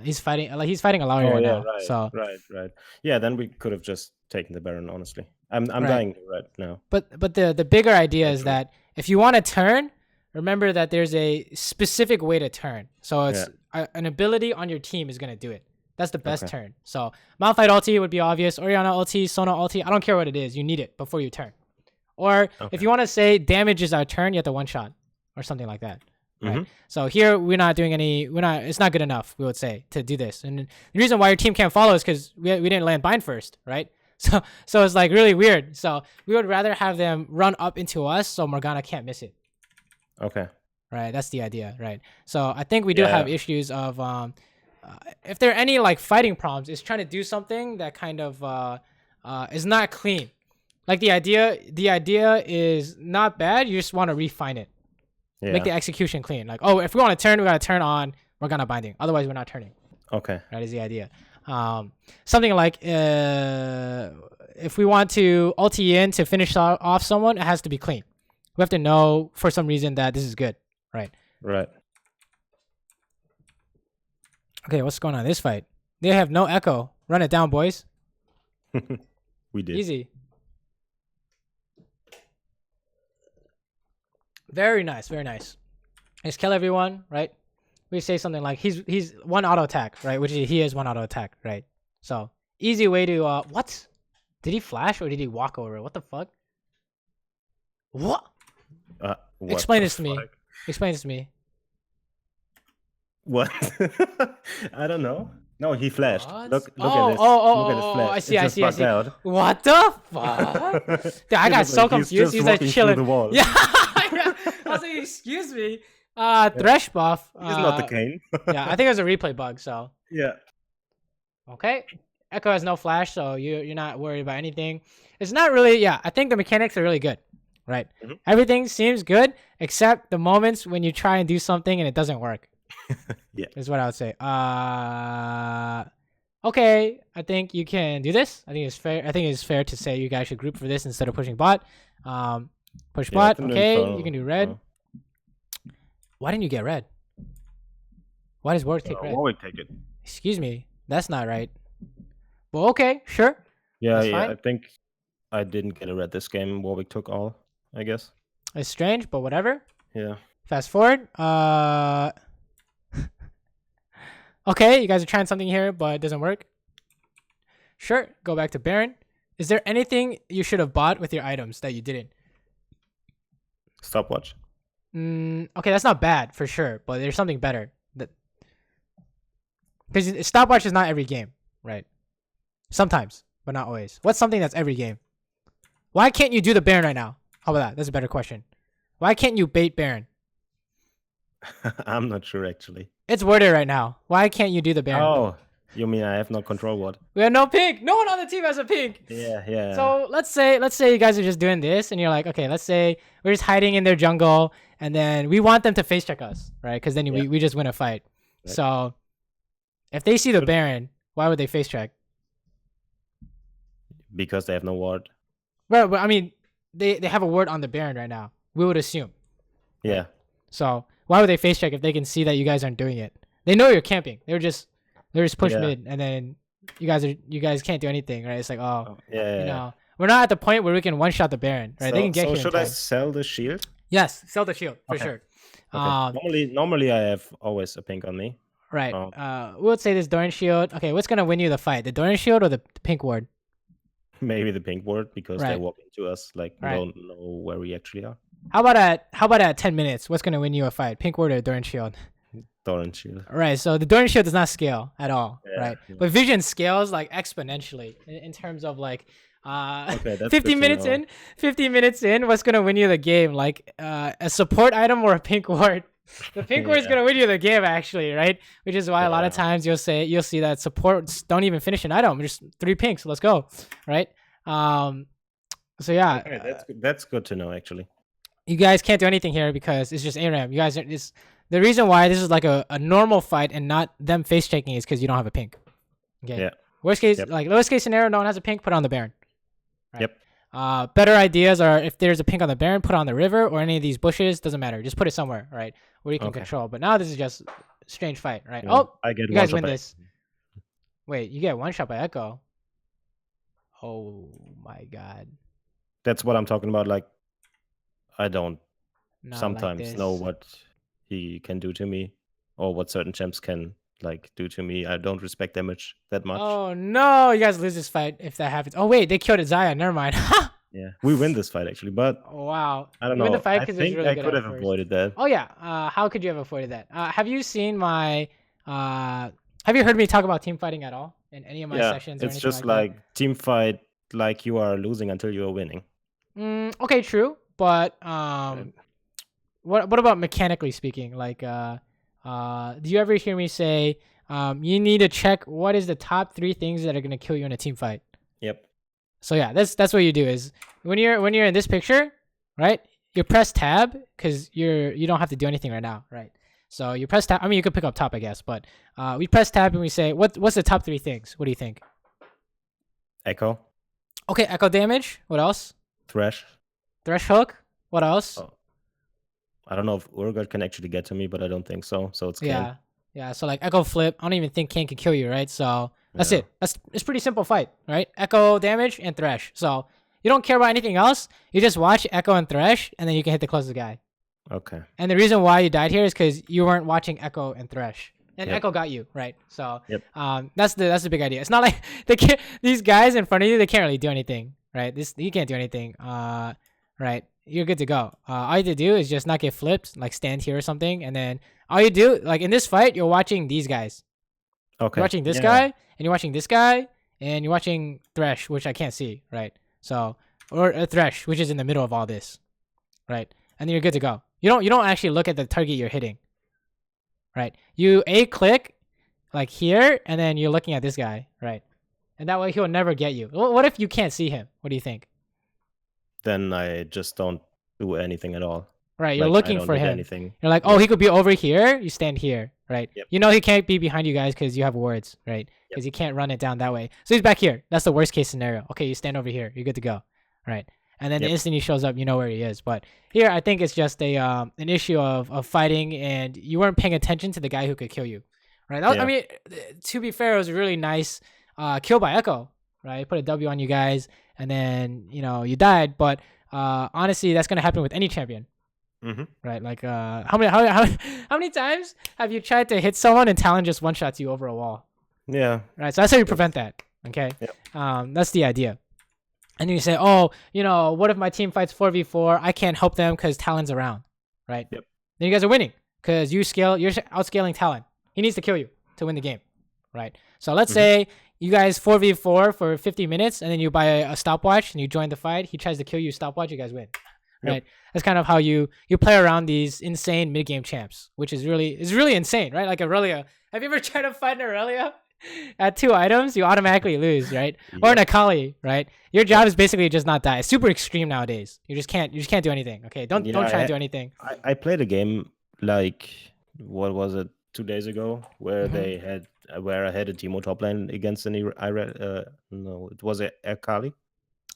he's fighting Alawi right now. Right, so right. Yeah, then we could have just taken the Baron. Honestly, I'm dying right now. But the bigger idea is that if you want to turn, remember that there's a specific way to turn. So it's an ability on your team is gonna do it. That's the best turn. So Malphite ulti would be obvious. Orianna ulti, Sona ulti. I don't care what it is. You need it before you turn. Or if you want to say damage is our turn, you have to one shot or something like that. Right. So here we're not doing any. It's not good enough. We would say to do this, and the reason why your team can't follow is because we didn't land bind first, right? So it's like really weird. So we would rather have them run up into us so Morgana can't miss it. Okay. Right. That's the idea. Right. So I think we do have issues of if there are any like fighting problems, is trying to do something that kind of is not clean. Like the idea is not bad. You just want to refine it. Yeah. Make the execution clean. Like, oh, if we want to turn, we got to turn on Morgana binding. Otherwise, we're not turning. Okay. That is the idea. Something like if we want to ulti in to finish off someone, it has to be clean. We have to know for some reason that this is good. Right. Right. Okay, what's going on in this fight? They have no echo. Run it down, boys. We did. Easy. Very nice, very nice. Just kill everyone, right? We say something like he's one auto attack, right? Which he is one auto attack, right? So easy way to what? Did he flash or did he walk over? What the fuck? What? Explain this to me. Explain this to me. What? I don't know. No, he flashed. What? Look Oh, at this. oh, oh, Look at his oh, oh, flash. I see, It I just see, I bugged see. out. What the fuck? Dude, I It got looked so like he's confused. just He's like walking through chilling. the wall. Yeah, I was like, excuse me. Thresh buff. He's not the Kane. Yeah, I think it was a replay bug. So Yeah. okay, Echo has no flash, so you're not worried about anything. It's not really. Yeah, I think the mechanics are really good. Right. Mhm. Everything seems good except the moments when you try and do something and it doesn't work. Yeah. Is what I would say. Okay, I think you can do this. I think it's fair. I think it's fair to say you guys should group for this instead of pushing bot. Push Yeah, bot. Okay, you can do red. Why didn't you get red? Why does Warwick take red? Warwick take it. Excuse me, that's not right. Well, okay, sure. Yeah, That's yeah. fine. I think I didn't get a red this game. Warwick took all, I guess. It's strange, but whatever. Yeah. Fast forward. Okay, you guys are trying something here, but it doesn't work. Sure, go back to Baron. Is there anything you should have bought with your items that you didn't? Stopwatch. Okay, that's not bad for sure, but there's something better. Because stopwatch is not every game, right? Sometimes, but not always. What's something that's every game? Why can't you do the Baron right now? How about that? That's a better question. Why can't you bait Baron? I'm not sure actually. It's worded right now. Why can't you do the Baron? Oh, you mean I have no control ward? We have no pink. No one on the team has a pink. Yeah, yeah. So let's say you guys are just doing this, and you're like, okay, let's say we're just hiding in their jungle, and then we want them to face check us, right? Because then we just win a fight. Right. So if they see the Baron, why would they face check? Because they have no ward. Well, but I mean, they have a word on the Baron right now. We would assume. Yeah. So why would they face check if they can see that you guys aren't doing it? They know you're camping. They're just push mid, and then you guys can't do anything, right? It's like, you know, we're not at the point where we can one shot the Baron, right? So, they can get here. Should I sell the shield? Yes, sell the shield for sure. Okay. Normally I have always a pink on me. Right. We'll say this Doran shield. Okay, what's gonna win you the fight? The Doran shield or the pink ward? Maybe the pink ward because Right. they walk into us like we Right. don't know where we actually are. How about at 10 minutes? What's gonna win you a fight? Pink ward or Doran shield? Doran shield. Right. So the Doran shield does not scale at all, Yeah, right? yeah. But vision scales like exponentially in terms of like Okay, that's 50 good to minutes know. in, 50 minutes in, what's gonna win you the game? Like a support item or a pink ward? The pink ward is Yeah. gonna win you the game actually, right? Which is why a lot of Yeah. times you'll see that supports don't even finish an item, just 3 pinks. Let's go, right? So yeah, Okay, that's good to know actually. you guys can't do anything here because it's just ARAM. You guys are just the reason why this is like a normal fight and not them face checking is because you don't have a pink. Okay. Yeah. Worst case, Yep. like lowest case scenario, no one has a pink. Put on the Baron. Right. Yep. Better ideas are if there's a pink on the Baron, put on the river or any of these bushes. Doesn't matter. Just put it somewhere, right, where you can Okay. control. But now this is just strange fight, right? Yeah, Oh, I get you guys one win shot this. Wait, you get one shot by Echo. Oh my god. That's what I'm talking about. Like, I don't Not sometimes like know this. what he can do to me or what certain champs can like do to me. I don't respect damage that much. Oh no, you guys lose this fight if that happens. Oh wait, they killed Zaya. Never mind. Yeah, we win this fight actually, but Wow. I don't You know. win the fight I 'cause it was think really I good could at have first. avoided that. Oh yeah. How could you have avoided that? Have you seen my? Have you heard me talk about team fighting at all in any of my Yeah, sessions? Or it's anything just like like team fight, like you are losing until you are winning. that? Okay, true. But what about mechanically speaking? Like, do you ever hear me say, you need to check what is the top 3 things that are gonna kill you in a team fight? Yep. So yeah, that's what you do is when you're in this picture, right? You press tab because you don't have to do anything right now, right? So you press tab. I mean, you could pick up top, I guess, but we press tab and we say, what's the top 3 things? What do you think? Echo, Okay, echo damage. What else? Thresh. Thresh hook. What else? Oh. I don't know if Urgot can actually get to me, but I don't think so. So it's Kane. Yeah. So like echo flip. I don't even think Kane can kill you, right? So that's Yeah. it. It's pretty simple fight, right? Echo damage and Thresh. So you don't care about anything else. You just watch Echo and Thresh, and then you can hit the closest guy. Okay. And the reason why you died here is because you weren't watching Echo and Thresh, and Yep. Echo got you, right? So Yep. that's the big idea. It's not like these guys in front of you, they can't really do anything, right? You can't do anything, right? You're good to go. All you have to do is just not get flipped, like stand here or something, and then all you do, like in this fight, you're watching these guys, Okay. You're watching this Yeah. guy, and you're watching this guy, and you're watching Thresh, which I can't see, right? So, or a Thresh, which is in the middle of all this, right? And then you're good to go. You don't actually look at the target you're hitting, right? You click like here, and then you're looking at this guy, right? And that way he'll never get you. What if you can't see him? What do you think? Then I just don't do anything at all. Right, you're Like, I looking don't for hit him. anything. You're like, oh, Yep. he could be over here. You stand here, right? Yep. You know he can't be behind you guys because you have wards, right? Because you can't run it down that way. So he's back here. That's the worst case scenario. Okay, you stand over here. You're good to go, right? And then the Yep. instant he shows up, you know where he is. But here, I think it's just a an issue of fighting, and you weren't paying attention to the guy who could kill you, right? That was, I Yeah. mean, to be fair, it was a really nice kill by Echo, right? Put a W on you guys, and then you died. But honestly, that's gonna happen with any champion. Mm-hmm. Right, like how many times have you tried to hit someone and Talon just one shots you over a wall? Yeah. Right, so that's how you prevent that. Okay, Yep. that's the idea. And you say, oh, what if my team fights 4v4? I can't help them because Talon's around, right? Yep. Then you guys are winning because you're outscaling Talon. He needs to kill you to win the game, right? So let's say you guys 4v4 for 50 minutes, and then you buy a stopwatch and you join the fight. He tries to kill you, stopwatch, you guys win. Right, that's kind of how you play around these insane mid game champs, which is really insane, right? Like Aurelia. Have you ever tried to fight an Aurelia at 2 items? You automatically lose, right? Or an Akali, right? Your job is basically just not die. It's super extreme nowadays. You just can't do anything. Okay, don't try to do anything. I played a game like, what was it, 2 days ago, where they had where I had a Teemo top lane against no, it was a Akali.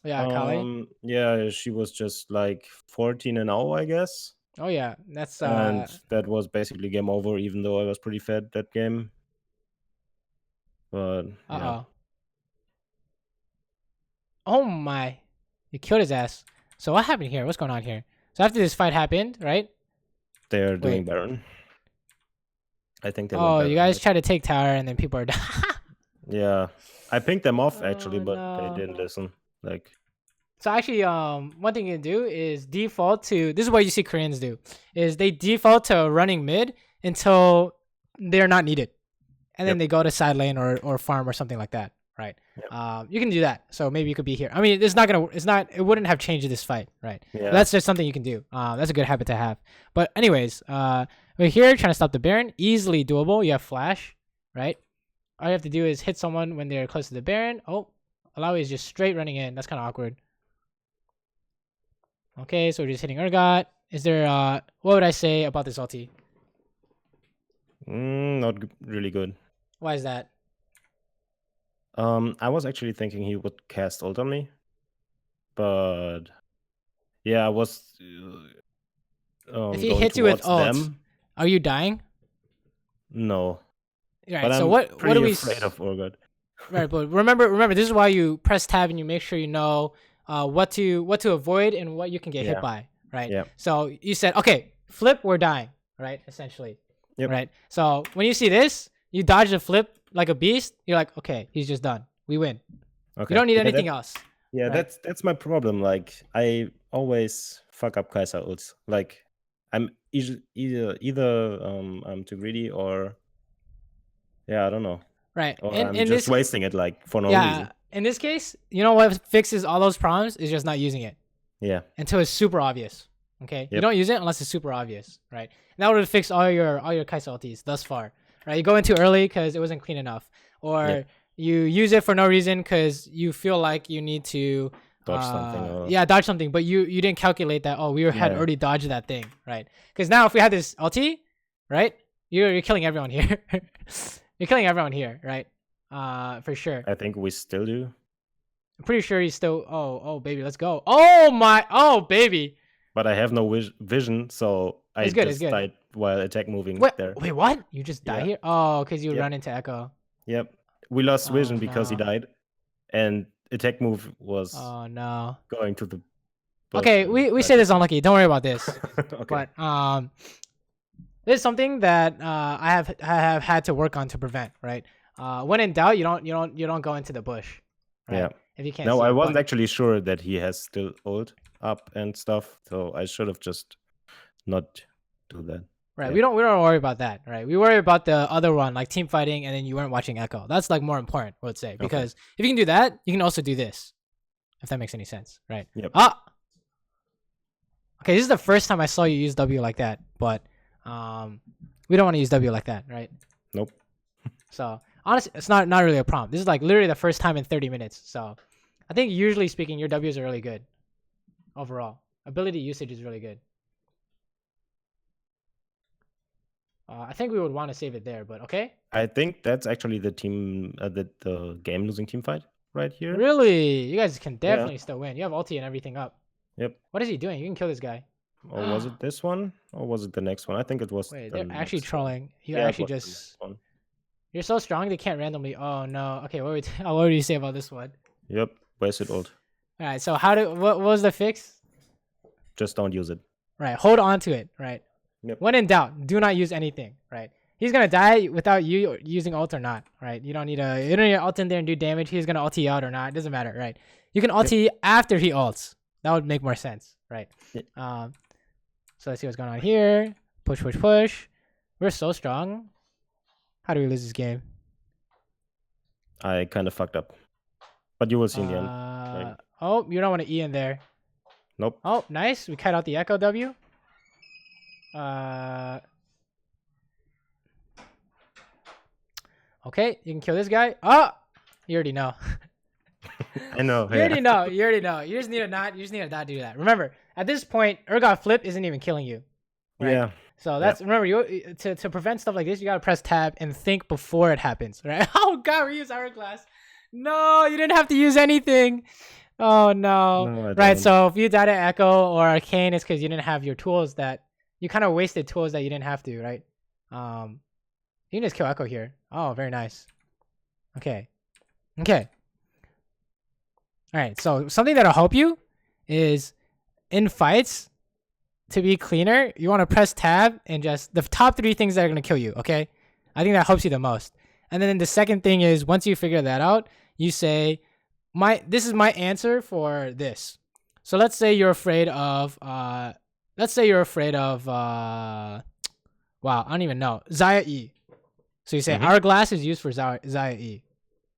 Yeah, Akali. Yeah, she was just like 14-0, I guess. Oh yeah, that's And that was basically game over, even though I was pretty fed that game. But yeah. Oh my, you killed his ass. So what happened here? What's going on here? So after this fight happened, right? They're doing Baron. I think they went Oh, Baron, you guys right? try to take tower and then people are Yeah, I pinged them off actually, Oh, but no. they didn't listen. Like, So actually, one thing you can do is default to, this is what you see Koreans do, is they default to running mid until they're not needed, and then they go to side lane or farm or something like that, right? You can do that. So maybe you could be here. I mean, it wouldn't have changed this fight, right? yeah. But that's just something you can do. That's a good habit to have. But anyways, we're here trying to stop the Baron, easily doable. You have flash, right? All you have to do is hit someone when they're close to the Baron. Oh, Alawi is just straight running in. That's kind of awkward. Okay, so we're just hitting Urgot. Is there what would I say about this ulti? Not really good. Why is that? I was actually thinking he would cast ult on me, but yeah, I was. If he going hits you with towards ult, them. are you dying? No. Right. But So I'm what pretty do we? afraid of Urgot. Right, but remember, this is why you press tab and you make sure you know what to avoid and what you can get hit by. Right. Yeah. So you said, okay, flip, we're dying. Right. Essentially. Yep. Right. So when you see this, you dodge the flip like a beast. You're like, okay, he's just done. We win. Okay. You don't need anything else. Yeah, right? that's my problem. Like, I always fuck up Kai'Sa ults. Like, I'm either I'm too greedy, or I don't know. Right. Or And I'm in just this, wasting it like for no reason. in this case, you know what fixes all those problems is just not using it Yeah. until it's super obvious. Okay. You Yep. don't use it unless it's super obvious, right? And that would have fixed all your Kai'Sa ultis thus far, right? You go in too early because it wasn't clean enough, or you use it for no reason because you feel like you need to Dodge something. Or... Yeah, dodge something, but you didn't calculate that. Oh, we had already dodged that thing, right? Because now if we had this ulti, right, you're killing everyone here. You're killing everyone here, right? For sure. I think we still do. I'm pretty sure he's still. Oh, baby, let's go. Oh, baby. But I have no vision, so I just died while attack moving there. Wait, what? You just die here? Oh, because you run into Echo. Yep. We lost vision because he died, and attack move was going to the. Okay, we say this unlucky. Don't worry about this. Okay. But this is something that I have had to work on to prevent. Right. When in doubt, you don't go into the bush. Right? Yeah. If you can't. No, I wasn't actually sure that he has still ult up and stuff, so I should have just not do that. Right. Yeah. We don't worry about that. Right. We worry about the other one, like team fighting, and then you weren't watching Echo. That's like more important, I would say, because if you can do that, you can also do this. If that makes any sense, right? Yep. Ah. Okay, this is the first time I saw you use W like that, but we don't want to use W like that, right? Nope. So honestly, it's not really a problem. This is like literally the first time in 30 minutes. So I think usually speaking, your Ws are really good overall. Ability usage is really good. I think we would want to save it there, but okay. I think that's actually the game losing team fight right here. Really, you guys can definitely still win. You have ulti and everything up. Yep. What is he doing? You can kill this guy. Or was it this one? Or was it the next one? I think it was. Wait, the they're actually next one. trolling. You Yeah, it actually was the just. next one. You're so strong they can't randomly. Oh no. Okay, what would you say about this one? Yep. Wasted ult. All right. So what was the fix? Just don't use it. Right. Hold on to it. Right. Yep. When in doubt, do not use anything. Right. He's gonna die without you using ult or not. Right. You don't need to ult in there and do damage. He's gonna ulti out or not. It doesn't matter. Right. You can ulti after he ults. That would make more sense. Right. Yep. So let's see what's going on here. Push, push, push. We're so strong. How do we lose this game? I kind of fucked up. But you will see in the end. Oh, you don't want to E in there. Nope. Oh, nice. We cut out the Echo W. Okay, you can kill this guy. Oh, you already know. I know. You already know. You already know. You just need to not do that. Remember, at this point, Urgot flip isn't even killing you. Right? Yeah. So that's remember you to prevent stuff like this, you gotta press tab and think before it happens, right? Oh god, we use hourglass. No, you didn't have to use anything. Oh no. Right, so if you died at Echo or Arcane, it's because you didn't have your tools that you kind of wasted tools that you didn't have to, right? You can just kill Echo here. Oh, very nice. Okay. Okay. Alright, so something that'll help you is in fights. To be cleaner, you want to press tab and just the top 3 things that are going to kill you, okay? I think that helps you the most. And then the second thing is once you figure that out, you say, this is my answer for this. So let's say you're afraid of, wow, I don't even know, Xayah E. So you say Hourglass is used for Xayah E.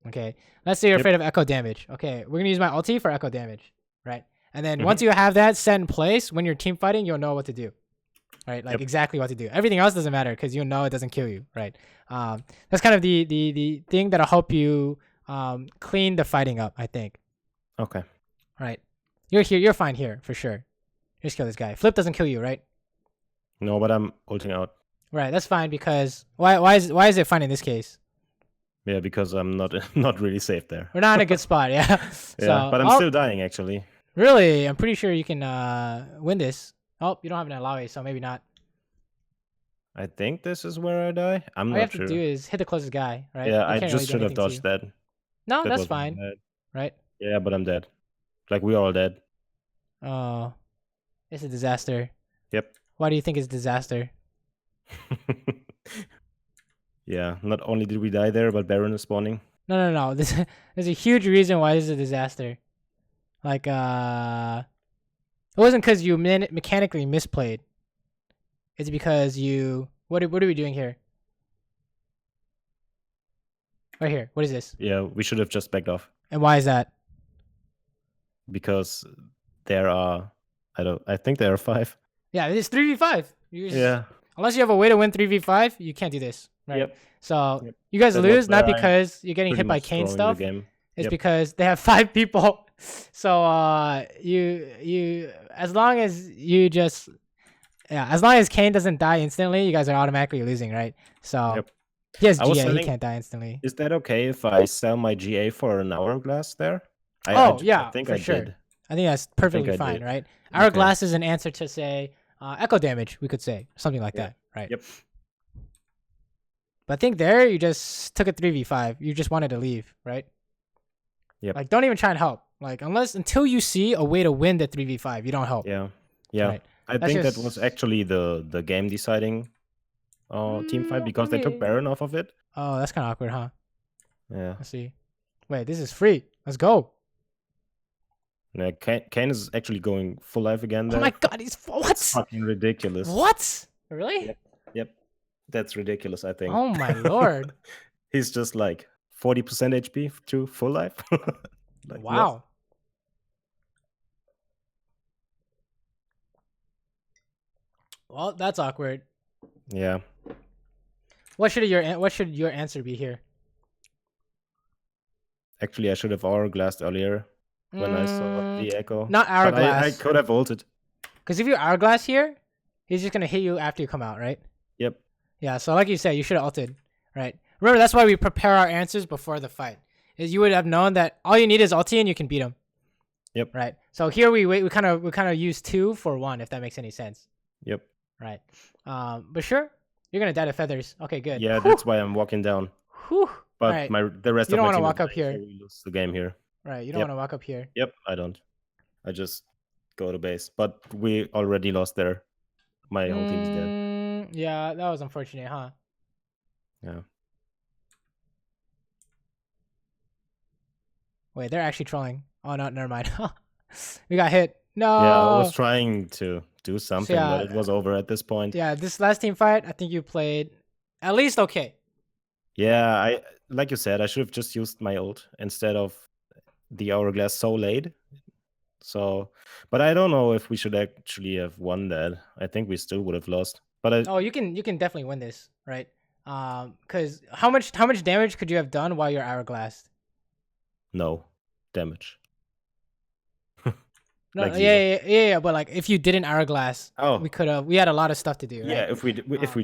Okay, let's say you're afraid of echo damage. Okay, we're going to use my ulti for echo damage, right? And then once you have that set in place, when you're team fighting, you'll know what to do, right? Like exactly what to do. Everything else doesn't matter because you'll know it doesn't kill you, right? That's kind of the thing that'll help you clean the fighting up, I think. Okay. Right. You're here. You're fine here for sure. Just kill this guy. Flip doesn't kill you, right? No, but I'm ulting out. Right. That's fine because why is it fine in this case? Yeah, because I'm not really safe there. We're not in a good spot. Yeah. Yeah, but I'm still dying actually. Really? I'm pretty sure you can win this. Oh, you don't have an alloy, so maybe not. I think this is where I die. I'm All not you sure. have to do is hit the closest guy, right? Yeah, I just should have dodged that. No, that's fine. Right? Yeah, but I'm dead. Like, we're all dead. Oh. It's a disaster. Yep. Why do you think it's a disaster? Yeah, not only did we die there, but Baron is spawning. No. There's a huge reason why this is a disaster. Like, it wasn't because you mechanically misplayed. It's because you... What are we doing here? Right here. What is this? Yeah, we should have just backed off. And why is that? Because there are... I think there are 5. Yeah, it's 3v5. Yeah. Unless you have a way to win 3v5, you can't do this. Right? Yep. So you guys lose not because you're getting hit by Kane stuff. It's because they have 5 people. So you as long as Kane doesn't die instantly, you guys are automatically losing, right? So yes, GA, he can't die instantly. Is that okay if I sell my GA for an hourglass there? I think for sure. Did. I think that's perfectly fine, right? Hourglass is an answer to say echo damage, we could say something like that, right? Yep. But I think there you just took a 3v5. You just wanted to leave, right? Yep. Like, don't even try and help. Like, until you see a way to win the 3v5, you don't help. Yeah. Right? I think that was actually the game deciding team fight because they took Baron off of it. Oh, that's kind of awkward, huh? Yeah. Let's see. Wait, this is free. Let's go. Yeah, Kane is actually going full life again there. Oh my god, he's what? Fucking ridiculous. What? Really? Yep. Yep. That's ridiculous, I think. Oh my lord. He's just like 40% HP to full life. Like, what? Wow. Well, that's awkward. Yeah. What should your answer be here? Actually, I should have hourglassed earlier when I saw the echo. Not But I hourglass. could have ulted. Because if you hourglass here, he's just gonna hit you after you come out, right? Yep. Yeah. So like you said, you should have ulted, right? Remember, that's why we prepare our answers before the fight. Is you would have known that all you need is ulti and you can beat him. Yep. Right. So here we kind of use 2 for 1, if that makes any sense. Yep. Right. But sure, you're gonna die to feathers. Okay, good. Yeah, Whew. that's why I'm walking down. Whew. But Alright. the rest You of don't my want to team is walk up dying, so here. we lose the game here. Right. You don't Yep. want to walk up here. Yep, I don't. I just go to base. But we already lost there. My whole team is dead. Yeah, that was unfortunate, huh? Yeah. Wait, they're actually trolling. Oh no, never mind. We got hit. No. Yeah, I was trying to do something, yeah, but it was over at this point. Yeah, this last team fight, I think you played at least okay. Yeah, I like you said, I should have just used my ult instead of the hourglass so late. So, but I don't know if we should actually have won that. I think we still would have lost. But Oh, you can definitely win this, right? Because how much damage could you have done while you're hourglassed? no damage. No, Like yeah. But like, if you didn't hourglass, Oh, we had a lot of stuff to do, right? yeah. If we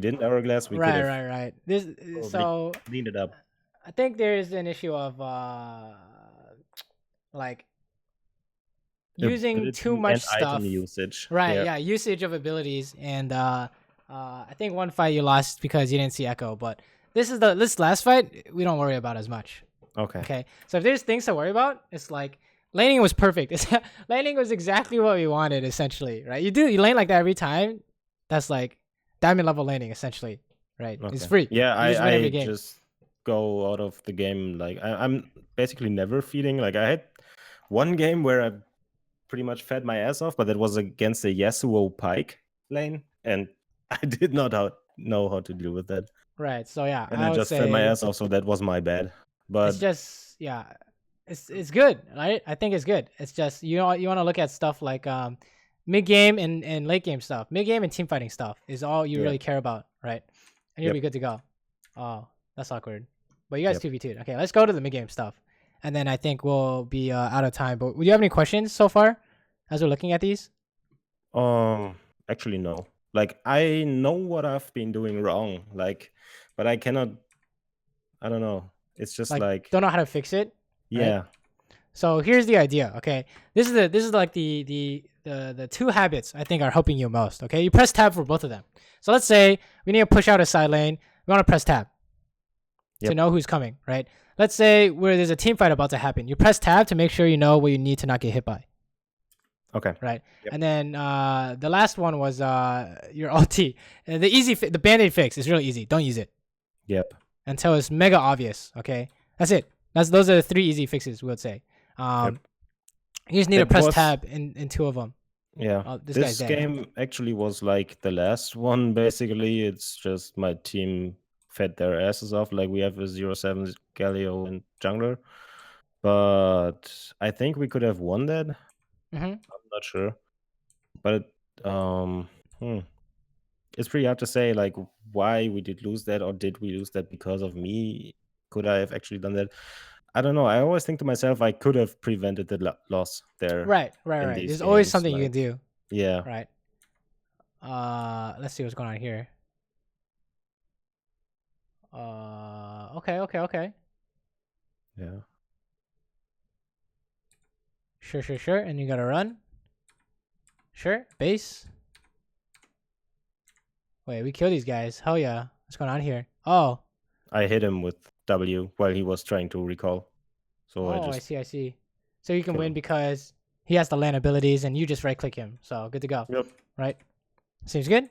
didn't hourglass, we could Right, have right. This probably so cleaned it up. I think there is an issue of like using too Ability much and stuff. item usage. Right, Yeah. yeah, usage of abilities, and I think one fight you lost because you didn't see Echo, but this last fight we don't worry about as much. Okay. Okay, so if there's things to worry about, it's like laning was perfect. Laning was exactly what we wanted, essentially, right? You lane like that every time. That's like diamond level laning, essentially, right? Okay. It's free. Yeah, You just win I every game. just go out of the game. Like I'm basically never feeding. Like I had one game where I pretty much fed my ass off, but it was against a Yasuo Pike lane, and I did not know how to deal with that. Right. So yeah, And I I would just fed my say ass off, so that was my bad. it's But just it's good, right? I think it's good. It's just you want to look at stuff like mid game and late game stuff. Mid game and team fighting stuff is all you Yeah. really care about, right? And you'll Yep. be good to go. Oh, that's awkward. But you guys Yep. 2v2. Okay, let's go to the mid game stuff, and then I think we'll be out of time. But do you have any questions so far as we're looking at these? Actually no. Like I know what I've been doing wrong. Like, but I cannot. I don't know. It's just like don't know how to fix it. yeah. So here's the idea, okay? This is like the 2 habits I think are helping you most, okay? You press tab for both of them. So let's say we need to push out a side lane. We want to press tab to Yep. know who's coming, right? Let's say where there's a team fight about to happen. You press tab to make sure you know what you need to not get hit by, Okay. right? Yep. And then the last one was your ulti. And the band-aid fix is really easy. Don't use it Yep. until it's mega obvious, okay? That's it. Those are the 3 easy fixes we would say. You just need to press tab in 2 of them. Yeah. Oh, this guy's This dead. game actually was like the last one, basically. It's just my team fed their asses off. Like we have a 0-7 Galio and jungler. But I think we could have won that. Mm-hmm. I'm not sure. But it's pretty hard to say like why we did lose that, or did we lose that because of me? Could I have actually done that? I don't know. I always think to myself, I could have prevented the loss there. Right. in There's these always games, something you like- can do. Yeah. Right. Let's see what's going on here. Okay. Yeah. Sure. And you gotta run. Sure. Base. Wait, we kill these guys. Hell yeah. What's going on here? Oh. I hit him with W while he was trying to recall. So Oh, I see. So you can kill win him. because he has the land abilities and you just right click him. So good to go. Yep. Right. Seems good.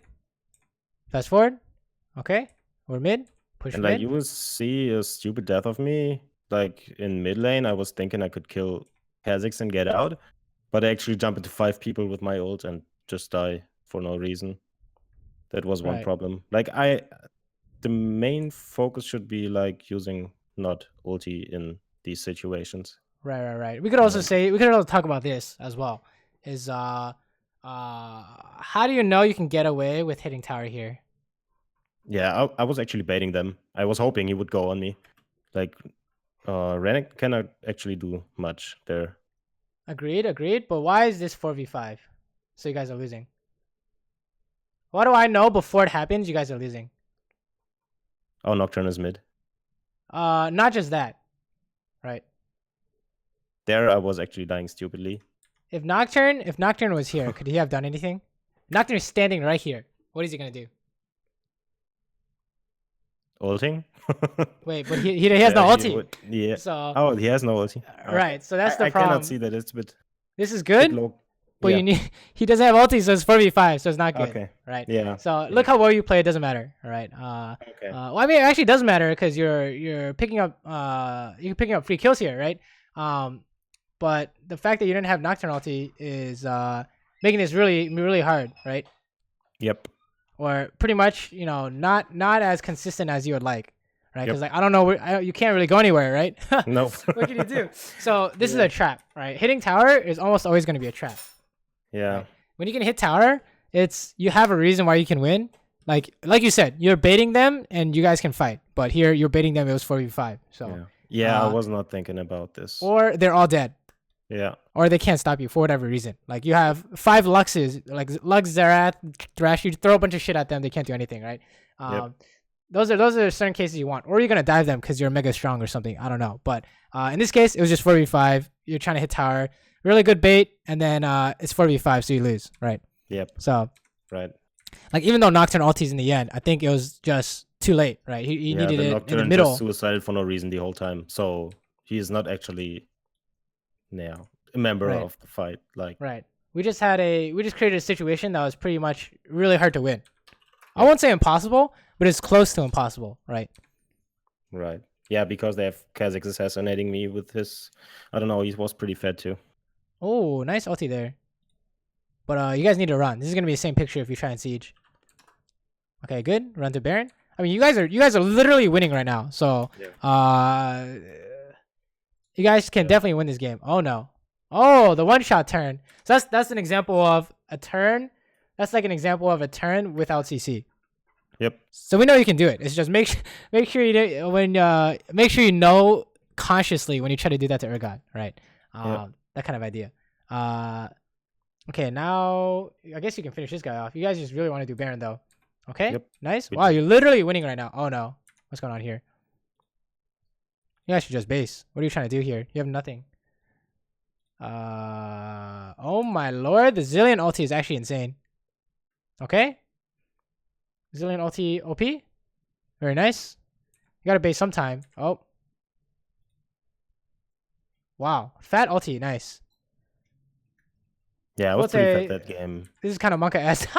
Fast forward. Okay. We're mid. Push And mid. like you will see a stupid death of me. Like in mid lane, I was thinking I could kill Kha'Zix and get out, but I actually jump into 5 people with my ult and just die for no reason. That was one Right. problem. Like the main focus should be like using not ulti in these situations. Right. We could also say we could also talk about this as well. Is how do you know you can get away with hitting tower here? Yeah, I was actually baiting them. I was hoping he would go on me. Like Renek cannot actually do much there. Agreed. But why is this 4v5? So you guys are losing. What do I know before it happens? You guys are losing. Oh, Nocturne is mid. Not just that, right? There I was actually dying stupidly. If Nocturne was here, could he have done anything? Nocturne is standing right here. What is he gonna do? Ulting? Wait, but he has no ulti. Yeah. So Oh, he has no ulti. right, so that's the I problem. cannot see that. It's a bit This is good, low. but Yeah. you need he doesn't have ulti, so it's 4v5, so it's not good. Okay. Right. Yeah. So look how well you play. It doesn't matter. All right. Okay. Well, I mean, it actually does matter because you're picking up you're picking up free kills here, right? But the fact that you didn't have Nocturne ulti is making this really hard, right? Yep. Or pretty much, you know, not as consistent as you would like, right? Because Yep. like I don't know, you can't really go anywhere, right? No. What can you do? So this is a trap, right? Hitting tower is almost always going to be a trap. Yeah. Right? When you can hit tower, you have a reason why you can win. Like you said, you're baiting them and you guys can fight. But here you're baiting them. It was 4v5. So yeah, I was not thinking about this. or they're all dead. Yeah. Or they can't stop you for whatever reason. Like you have 5 Luxes, like Lux, Zerath, Thresh. You throw a bunch of shit at them, they can't do anything, right? Those are certain cases you want. Or you're gonna dive them because you're mega strong or something. I don't know. But in this case, it was just 4v5. You're trying to hit tower. Really good bait, and then it's 4v5, so you lose, right? Yep. So right. like even though Nocturne ultis in the end, I think it was just too late, right? He needed it in the middle. Just suicided for no reason the whole time, so he is not actually a member of the fight. Like we just created a situation that was pretty much really hard to win. I won't say impossible, but it's close to impossible, right? Right. Yeah, because they have Kha'Zix assassinating me with his. I don't know. He was pretty fed too. Oh, nice ulti there. But you guys need to run. This is gonna be the same picture if you try and siege. Okay, good. Run to Baron. I mean, you guys are literally winning right now. So you guys can definitely win this game. Oh no. Oh, the one-shot turn. So that's an example of a turn. That's like an example of a turn without CC. Yep. So we know you can do it. It's just make sure you know consciously when you try to do that to Urgot, right? That kind of idea. Okay, now I guess you can finish this guy off. You guys just really want to do Baron though. Okay. Yep. Nice. Wow, you're literally winning right now. Oh no, what's going on here? You guys should just base. What are you trying to do here? You have nothing. Oh my lord, the Zillion ulti is actually insane. Okay. Zillion ulti OP. Very nice. You gotta base sometime. Oh. Wow. Fat ulti. Nice. Yeah, I was pretty fat that game. This is kind of Monka-esque.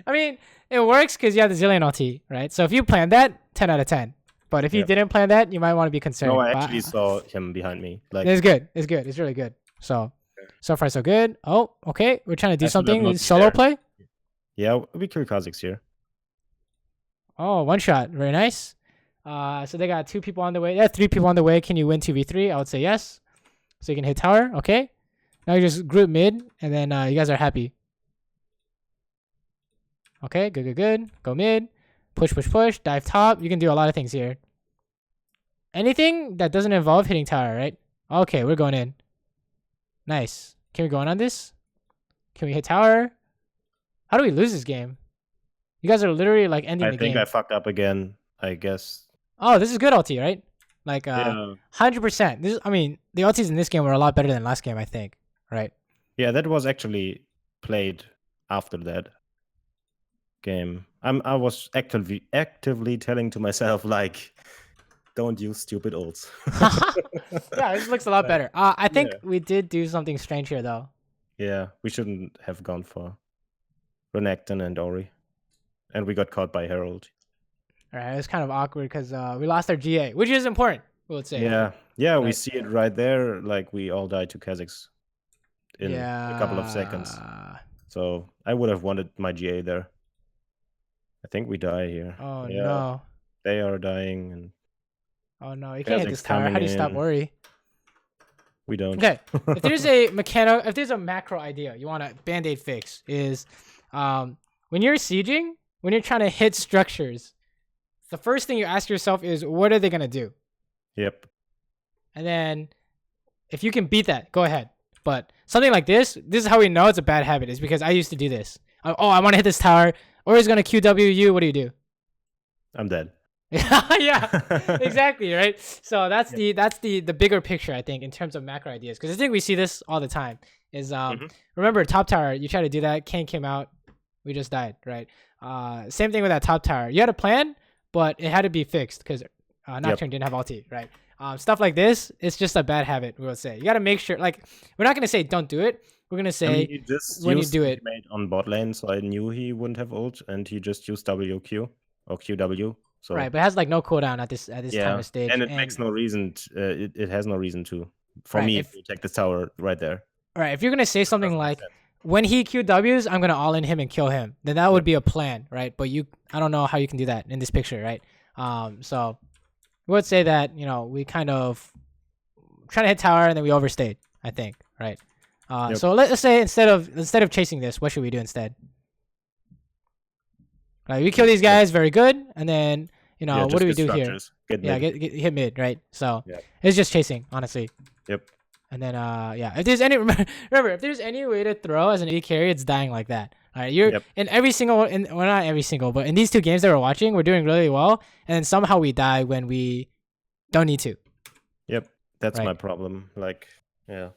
I mean, it works because you have the Zillion ulti, right? So if you plan that, 10 out of 10. But if you didn't plan that, you might want to be concerned. No, I actually saw him behind me. Like it's good. It's good. It's really good. So far so good. Oh, okay. We're trying to do something. Solo play? Yeah, we kill Kha'Zix here. Oh, one shot. Very nice. So they got 2 people on the way. Yeah, 3 people on the way. Can you win 2v3? I would say yes. So you can hit tower. Okay. Now you just group mid, and then you guys are happy. Okay, good. Go mid. Push. Dive top. You can do a lot of things here. Anything that doesn't involve hitting tower, right? Okay, we're going in. Nice. Can we go on this? Can we hit tower? How do we lose this game? You guys are literally like ending the game. I think I fucked up again, I guess. Oh, this is good ulti, right? Like 100%. This I mean, the ultis in this game were a lot better than last game, I think. Right? Yeah, that was actually played after that game. I was actively telling to myself like, don't use stupid ults. Yeah, this looks a lot better. I think we did do something strange here though. Yeah, we shouldn't have gone for Renekton and Ori. And we got caught by Herald. Alright, it's kind of awkward because we lost our GA, which is important, we would say. Yeah, we see it right there. Like we all died to Kha'Zix in a couple of seconds. So I would have wanted my GA there. I think we die here. Oh Yeah, no. they are dying, and Oh no, you can't hit this Kha'Zix tower. coming How do you stop in. worry? We don't. Okay. If there's a macro idea you want to band-aid fix is when you're sieging, when you're trying to hit structures, the first thing you ask yourself is what are they going to do? Yep. And then if you can beat that, go ahead. But something like this is how we know it's a bad habit, is because I used to do this. Oh, I want to hit this tower, or he's going to QW you. What do you do? I'm dead. Yeah, exactly, right? So that's Yep. the bigger picture, I think, in terms of macro ideas, because I think we see this all the time. Is Mhm. remember top tower? You try to do that, Kane came out, we just died, right? Same thing with that top tower. You had a plan, but it had to be fixed because Nocturne didn't have ulti, right? Stuff like this, it's just a bad habit. We would say you got to make sure. Like, we're not gonna say don't do it. We're gonna I say mean, he just when you used do it. ultimate on bot lane, so I knew he wouldn't have ult, and he just used WQ or QW. So Right, but it has like no cooldown at this time yeah, of stage, and it makes no reason. It has no reason to, for right, me, if to take this tower right there. right, if you're gonna say something Doesn't make like sense. when he QWs, I'm gonna all in him and kill him, then that would Yep. be a plan, right? But I don't know how you can do that in this picture, right? So we would say that we kind of trying to hit tower and then we overstayed, I think, right? Yep. So let's say instead of chasing this, what should we do instead? Like, we kill these guys, very good, and then Yeah, what just do we get do here? structures. Get Yeah, mid. get hit mid, right? So Yep. it's just chasing, honestly. Yep. And then yeah, if there's any remember, if there's any way to throw as an AD carry, it's dying like that. All right, you're Yep. in every single well, not every single, but in these two games that we're watching, we're doing really well, and then somehow we die when we don't need to. Yep. That's Right. my problem. Like, yeah,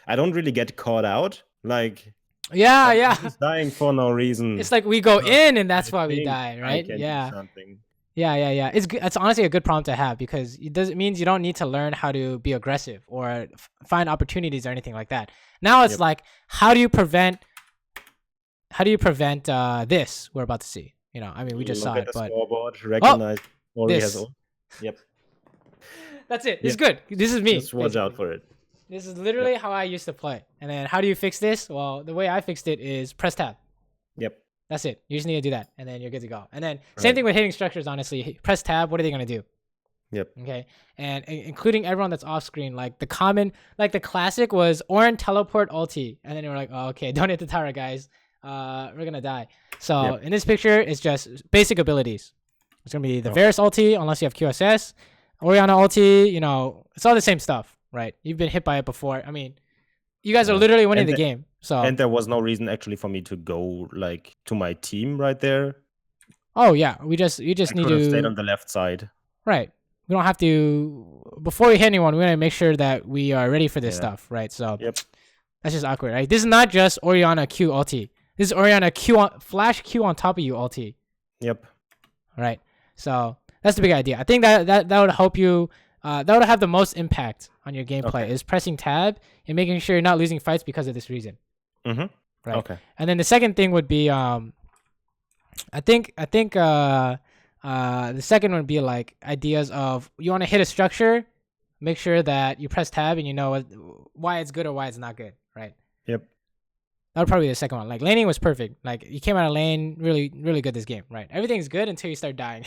I don't really get caught out. Like, Yeah, I'm yeah. just dying for no reason. It's like we go But in and that's I why we think die, I right? can do Yeah. something. Yeah. It's good. It's honestly a good problem to have, because it means you don't need to learn how to be aggressive or find opportunities or anything like that. Now it's Yep. like, how do you prevent this we're about to see? I mean, we just Look saw at it, the but scoreboard. Recognize Ori this. has ult. Yep. That's it. It's Yep. good. This is me. Just watch out for it. This is literally how I used to play. And then how do you fix this? Well, the way I fixed it is press tab. Yep. That's it. You just need to do that, and then you're good to go. And then same thing with hitting structures. Honestly, press tab. What are they gonna do? Yep. Okay, and including everyone that's off screen. Like the classic was Orin teleport ulti, and then you're like, oh, okay, don't hit the tower, guys. We're gonna die. So in this picture, it's just basic abilities. It's gonna be the Varus ulti, unless you have QSS, Orianna ulti. It's all the same stuff, right? You've been hit by it before. I mean, you guys are literally winning the game. So and there was no reason actually for me to go like to my team right there. Oh yeah, you just need could have stayed to on the left side. right. We don't have to before we hit anyone. We want to make sure that we are ready for this stuff, right? So that's just awkward, right? This is not just Orianna Q ulti. This is Orianna flash Q on top of you ulti. Yep. All right. So that's the big idea. I think that would help you. That would have the most impact on your gameplay is pressing tab and making sure you're not losing fights because of this reason. Mm-hmm. Right. Okay. And then the second thing would be I think the second would be like ideas of you want to hit a structure, make sure that you press tab and you know why it's good or why it's not good, right? Yep. That would probably be the second one. Like laning was perfect. Like you came out of lane really, really good this game, right? Everything's good until you start dying.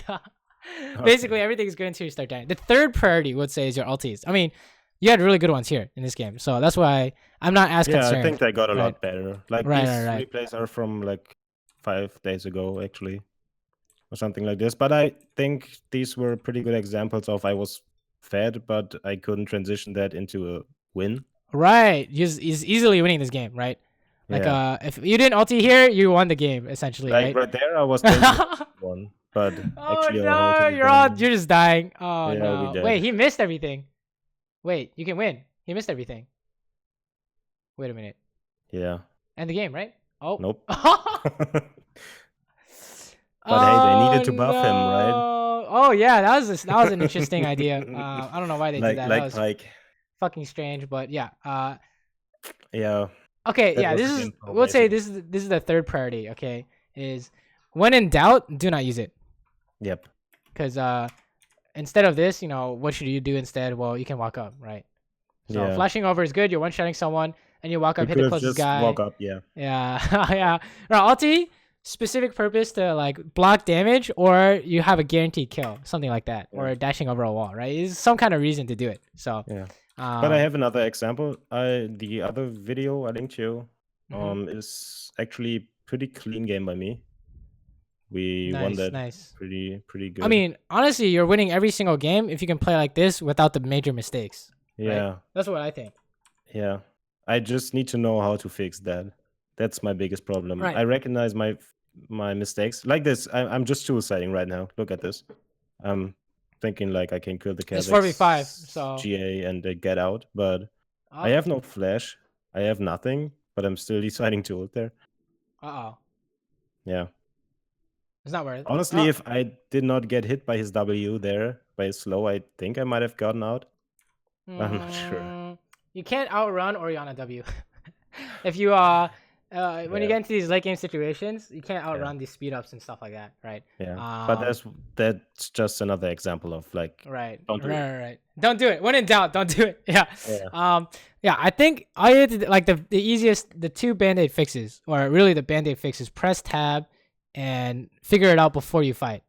Basically, everything's good until you start dying. The third priority would say is your ultis. I mean, you had really good ones here in this game, so that's why I'm not as concerned. Yeah, I think they got a lot better. Like these right. replays are from like 5 days ago, actually, or something like this. But I think these were pretty good examples of I was fed, but I couldn't transition that into a win. Right, he's easily winning this game, right? Like if you didn't ulti here, you won the game essentially, like right? there, I was one, but actually, no, you're just dying. Oh yeah, no! Wait, he missed everything. Wait, you can win. He missed everything. Wait a minute. Yeah. End the game, right? Oh. Nope. But hey, they needed to buff him, right? Oh yeah, that was an interesting idea. I don't know why they did that. That was fucking strange, but yeah. Yeah. Okay, yeah. This is we'll say this is the third priority. Okay, is when in doubt, do not use it. Yep. Because instead of this, what should you do instead? Well, you can walk up, right? So flashing over is good. You're one-shotting someone, and you walk up, hit the closest guy. Walk up, yeah. Yeah, yeah. Right, ulti. specific purpose to like block damage, or you have a guaranteed kill, something like that, or dashing over a wall, right? It's some kind of reason to do it. So Yeah. But I have another example. The other video I linked you is actually pretty clean game by me. We won that nice. pretty good. I mean, honestly, you're winning every single game if you can play like this without the major mistakes. Yeah. Right? That's what I think. Yeah. I just need to know how to fix that. That's my biggest problem. Right. I recognize my mistakes. Like this, I'm just suiciding right now. Look at this. I'm thinking like I can kill the It's Kazakhs 4v5, so GA and they get out, but I have no flash. I have nothing, but I'm still deciding to ult there. Yeah. It's not worth it. Honestly, if I did not get hit by his W there, by his slow, I think I might have gotten out. I'm not sure. You can't outrun Oriana W. If you when you get into these late game situations, you can't outrun these speed ups and stuff like that, right? Yeah. But that's just another example of like don't do it. Don't do it. When in doubt, don't do it. Yeah. I think I had like the easiest, the two band-aid fixes, or really the band-aid fixes, press tab and figure it out before you fight.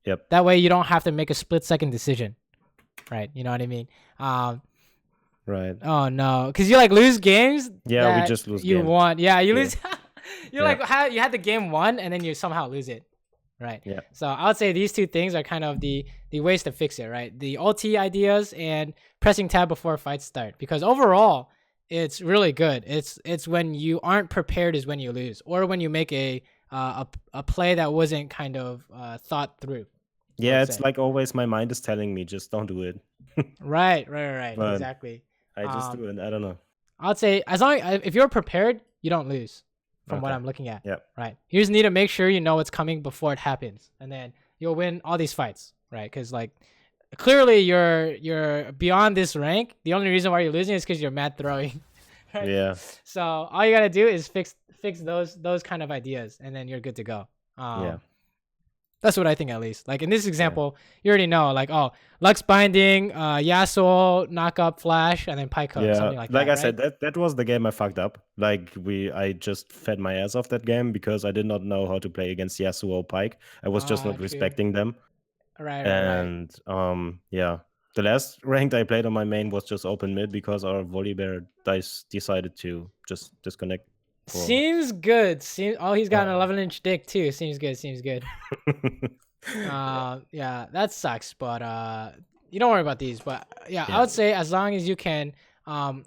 Yep. That way you don't have to make a split-second decision. Right. You know what I mean? Right. Oh no, because you like lose games. Yeah, we just lose. You won. Yeah, you lose. You're like you had the game won and then you somehow lose it. Right. Yeah. So I would say these two things are kind of the ways to fix it. Right. The ulti ideas and pressing tab before fights start, because overall it's really good. It's when you aren't prepared is when you lose, or when you make a play that wasn't kind of thought through. Yeah, it's like always my mind is telling me just don't do it. Right. But exactly. I just do it. I don't know. I'd say as long if you're prepared, you don't lose. From what I'm looking at. Yeah. Right. You just need to make sure you know what's coming before it happens, and then you'll win all these fights. Right. Because like clearly you're beyond this rank. The only reason why you're losing is because you're mad throwing. Right? Yeah. So all you gotta do is fix those kind of ideas, and then you're good to go. That's what I think, at least. Like in this example, you already know, like, oh, Lux Binding, Yasuo, knock up Flash, and then Pike Hook, something like that. Like I said, that was the game I fucked up. Like I just fed my ass off that game because I did not know how to play against Yasuo or Pike. I was just not respecting them. Right. The last ranked I played on my main was just open mid because our Volibear dice decided to just disconnect. Seems good. He's got an 11-inch dick too. Seems good. Yeah, that sucks. But you don't worry about these. But yeah, I would say as long as you can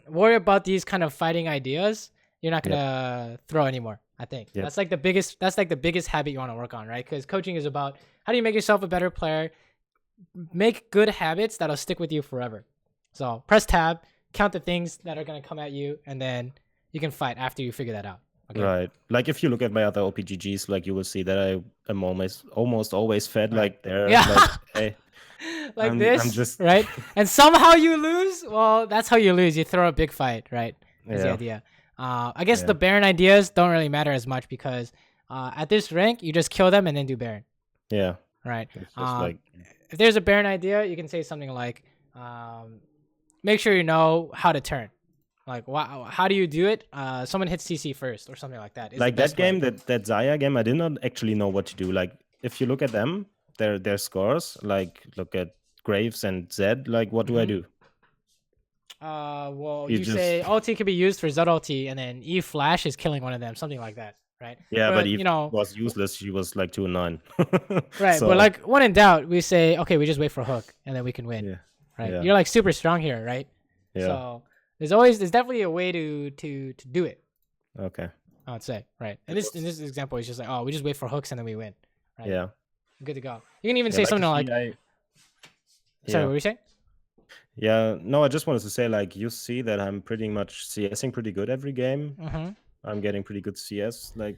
worry about these kind of fighting ideas, you're not gonna throw anymore. I think that's like the biggest. That's like the biggest habit you want to work on, right? Because coaching is about how do you make yourself a better player, make good habits that'll stick with you forever. So press tab, count the things that are gonna come at you, and then you can fight after you figure that out. Okay. Right. Like if you look at my other OPGGs, like you will see that I am almost always fed like there. Yeah. Like, hey, I'm just... right? And somehow you lose. Well, that's how you lose. You throw a big fight, right? That's the idea. I guess the Baron ideas don't really matter as much because at this rank, you just kill them and then do Baron. Yeah. Right. If there's a Baron idea, you can say something like, make sure you know how to turn. Like, how do you do it? Someone hits CC first or something like that. Like that game, that Xayah game, I did not actually know what to do. Like, if you look at them, their scores, like, look at Graves and Zed, like, what do I do? Well, you say ulti could be used for Zed ulti, and then E Flash is killing one of them, something like that, right? Yeah, but Eve was useless. She was like 2-9. Right, so... but like, when in doubt, we say, okay, we just wait for hook, and then we can win. Right? Yeah. You're like super strong here, right? Yeah. So... There's definitely a way to do it. Okay. I would say, right. And in this example, it's just like, oh, we just wait for hooks and then we win. Right? Yeah. Good to go. You can even say something like, sorry, what were you saying? Yeah, no, I just wanted to say, like, you see that I'm pretty much CSing pretty good every game. I'm getting pretty good CS, like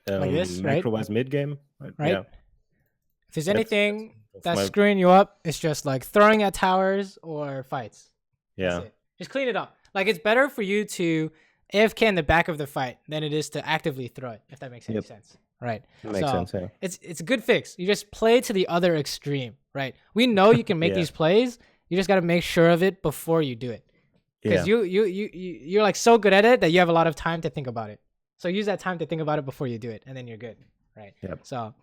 this, macro-wise mid game. Right. Yeah. If there's anything that's screwing you up, it's just like throwing at towers or fights. Yeah. Just clean it up. Like, it's better for you to AFK in the back of the fight than it is to actively throw it, if that makes any sense. Right. Makes sense, yeah. It's a good fix. You just play to the other extreme, right? We know you can make these plays. You just got to make sure of it before you do it. Because you're like so good at it that you have a lot of time to think about it. So use that time to think about it before you do it, and then you're good. right? Yep. So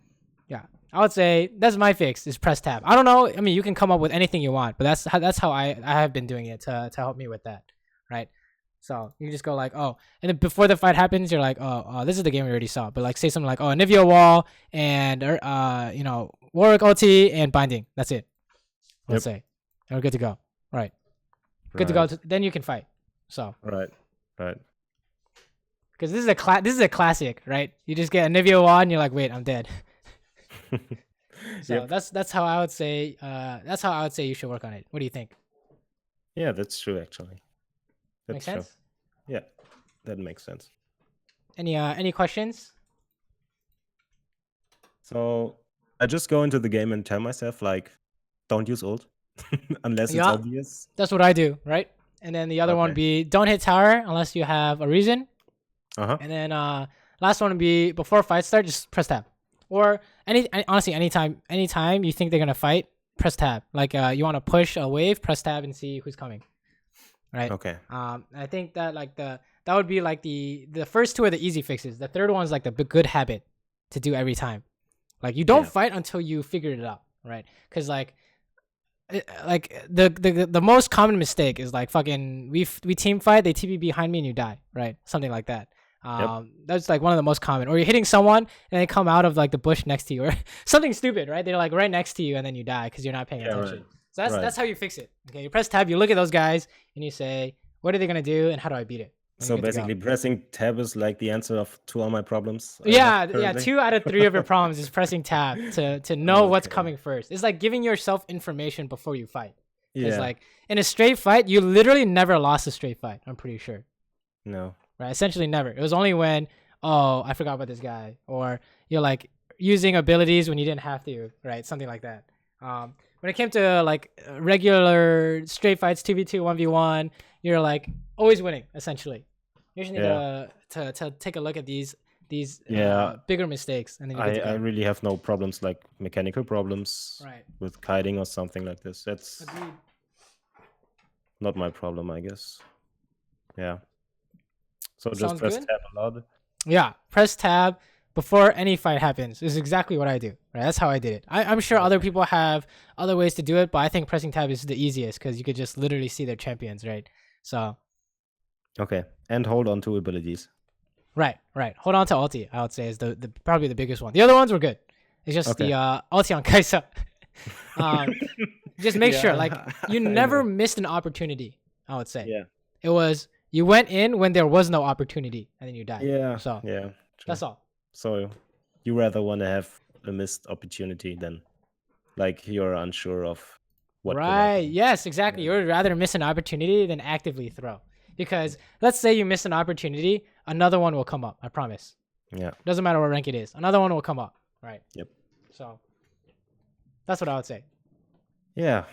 yeah, I would say that's my fix is press tab. I don't know. I mean, you can come up with anything you want, but that's how I have been doing it to help me with that, right? So you just go like, oh, and then before the fight happens, you're like, oh, this is the game we already saw. But like, say something like, oh, Nivea wall and Warwick ulti and binding. That's it. Let's say, and we're good to go. Right, good to go. Then you can fight. So Right. because this is a classic, right? You just get a Nivea wall and you're like, wait, I'm dead. So that's how I would say. That's how I would say you should work on it. What do you think? Yeah, that's true actually. Makes sense. Yeah, that makes sense. Any questions? So I just go into the game and tell myself like, don't use ult unless it's obvious. That's what I do, right? And then the other one would be don't hit tower unless you have a reason. And then last one would be before fight start, just press tab. Or honestly, anytime you think they're gonna fight, press tab. Like you want to push a wave, press tab and see who's coming. Right. Okay. I think that like that would be like the first two are the easy fixes. The third one's like the good habit to do every time. Like you don't fight until you figured it out, right? Because like the most common mistake is like fucking we team fight, they TP behind me and you die, right? Something like that. That's like one of the most common. Or you're hitting someone and they come out of like the bush next to you, or something stupid, right? They're like right next to you and then you die because you're not paying attention. Right. So that's how you fix it. Okay, you press tab, you look at those guys and you say, what are they gonna do and how do I beat it? So basically, pressing tab is like the answer to all my problems. Yeah. 2 out of 3 of your problems is pressing tab to know what's coming first. It's like giving yourself information before you fight. Because like in a straight fight, you literally never lost a straight fight. I'm pretty sure. No. Right. Essentially never. It was only when I forgot about this guy, or you're like using abilities when you didn't have to. Right. Something like that. When it came to like regular straight fights, 2v2, 1v1, you're like always winning essentially. You just need to take a look at these bigger mistakes, and then I really have no problems like mechanical problems with kiting or something like this. That's not my problem, I guess. Yeah. So just press tab a lot. Yeah, press tab before any fight happens is exactly what I do. Right, that's how I did it. I'm sure other people have other ways to do it, but I think pressing tab is the easiest because you could just literally see their champions, right? So. Okay. And hold on to abilities. Right. Hold on to ulti, I would say, is the probably the biggest one. The other ones were good. It's just the ulti on Kaisa. Just make sure, like, you never missed an opportunity, I would say. Yeah. It was, you went in when there was no opportunity, and then you died. Yeah. So, that's all. So, you rather want to have a missed opportunity than, like, you're unsure of what could happen. Yes, exactly. You would rather miss an opportunity than actively throw. Because let's say you miss an opportunity, another one will come up. I promise. Yeah. Doesn't matter what rank it is. Another one will come up. Right. Yep. So that's what I would say. Yeah.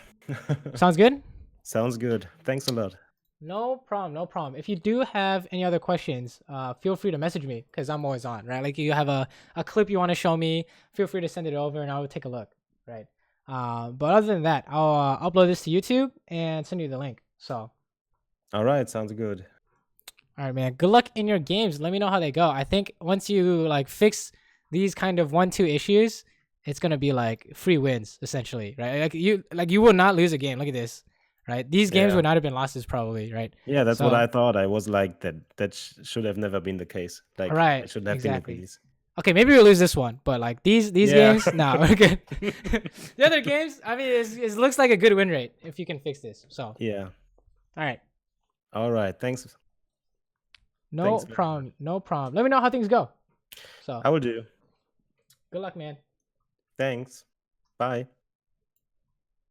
Sounds good? Sounds good. Thanks a lot. No problem. If you do have any other questions, feel free to message me because I'm always on, right? Like you have a clip you want to show me, feel free to send it over and I will take a look, right? But other than that, I'll upload this to YouTube and send you the link. So. All right, sounds good. All right, man. Good luck in your games. Let me know how they go. I think once you like fix these kind of 1-2 issues, it's gonna be like free wins essentially, right? Like you will not lose a game. Look at this, right? These games would not have been losses probably, right? Yeah, that's what I thought. I was like that should have never been the case. Like I should have exactly. these. Okay, maybe we'll lose this one, but like these games, no, we're good. The other games, I mean, it looks like a good win rate if you can fix this. So yeah. All right. Thanks. No problem. Let me know how things go. So I will do. Good luck, man. Thanks. Bye.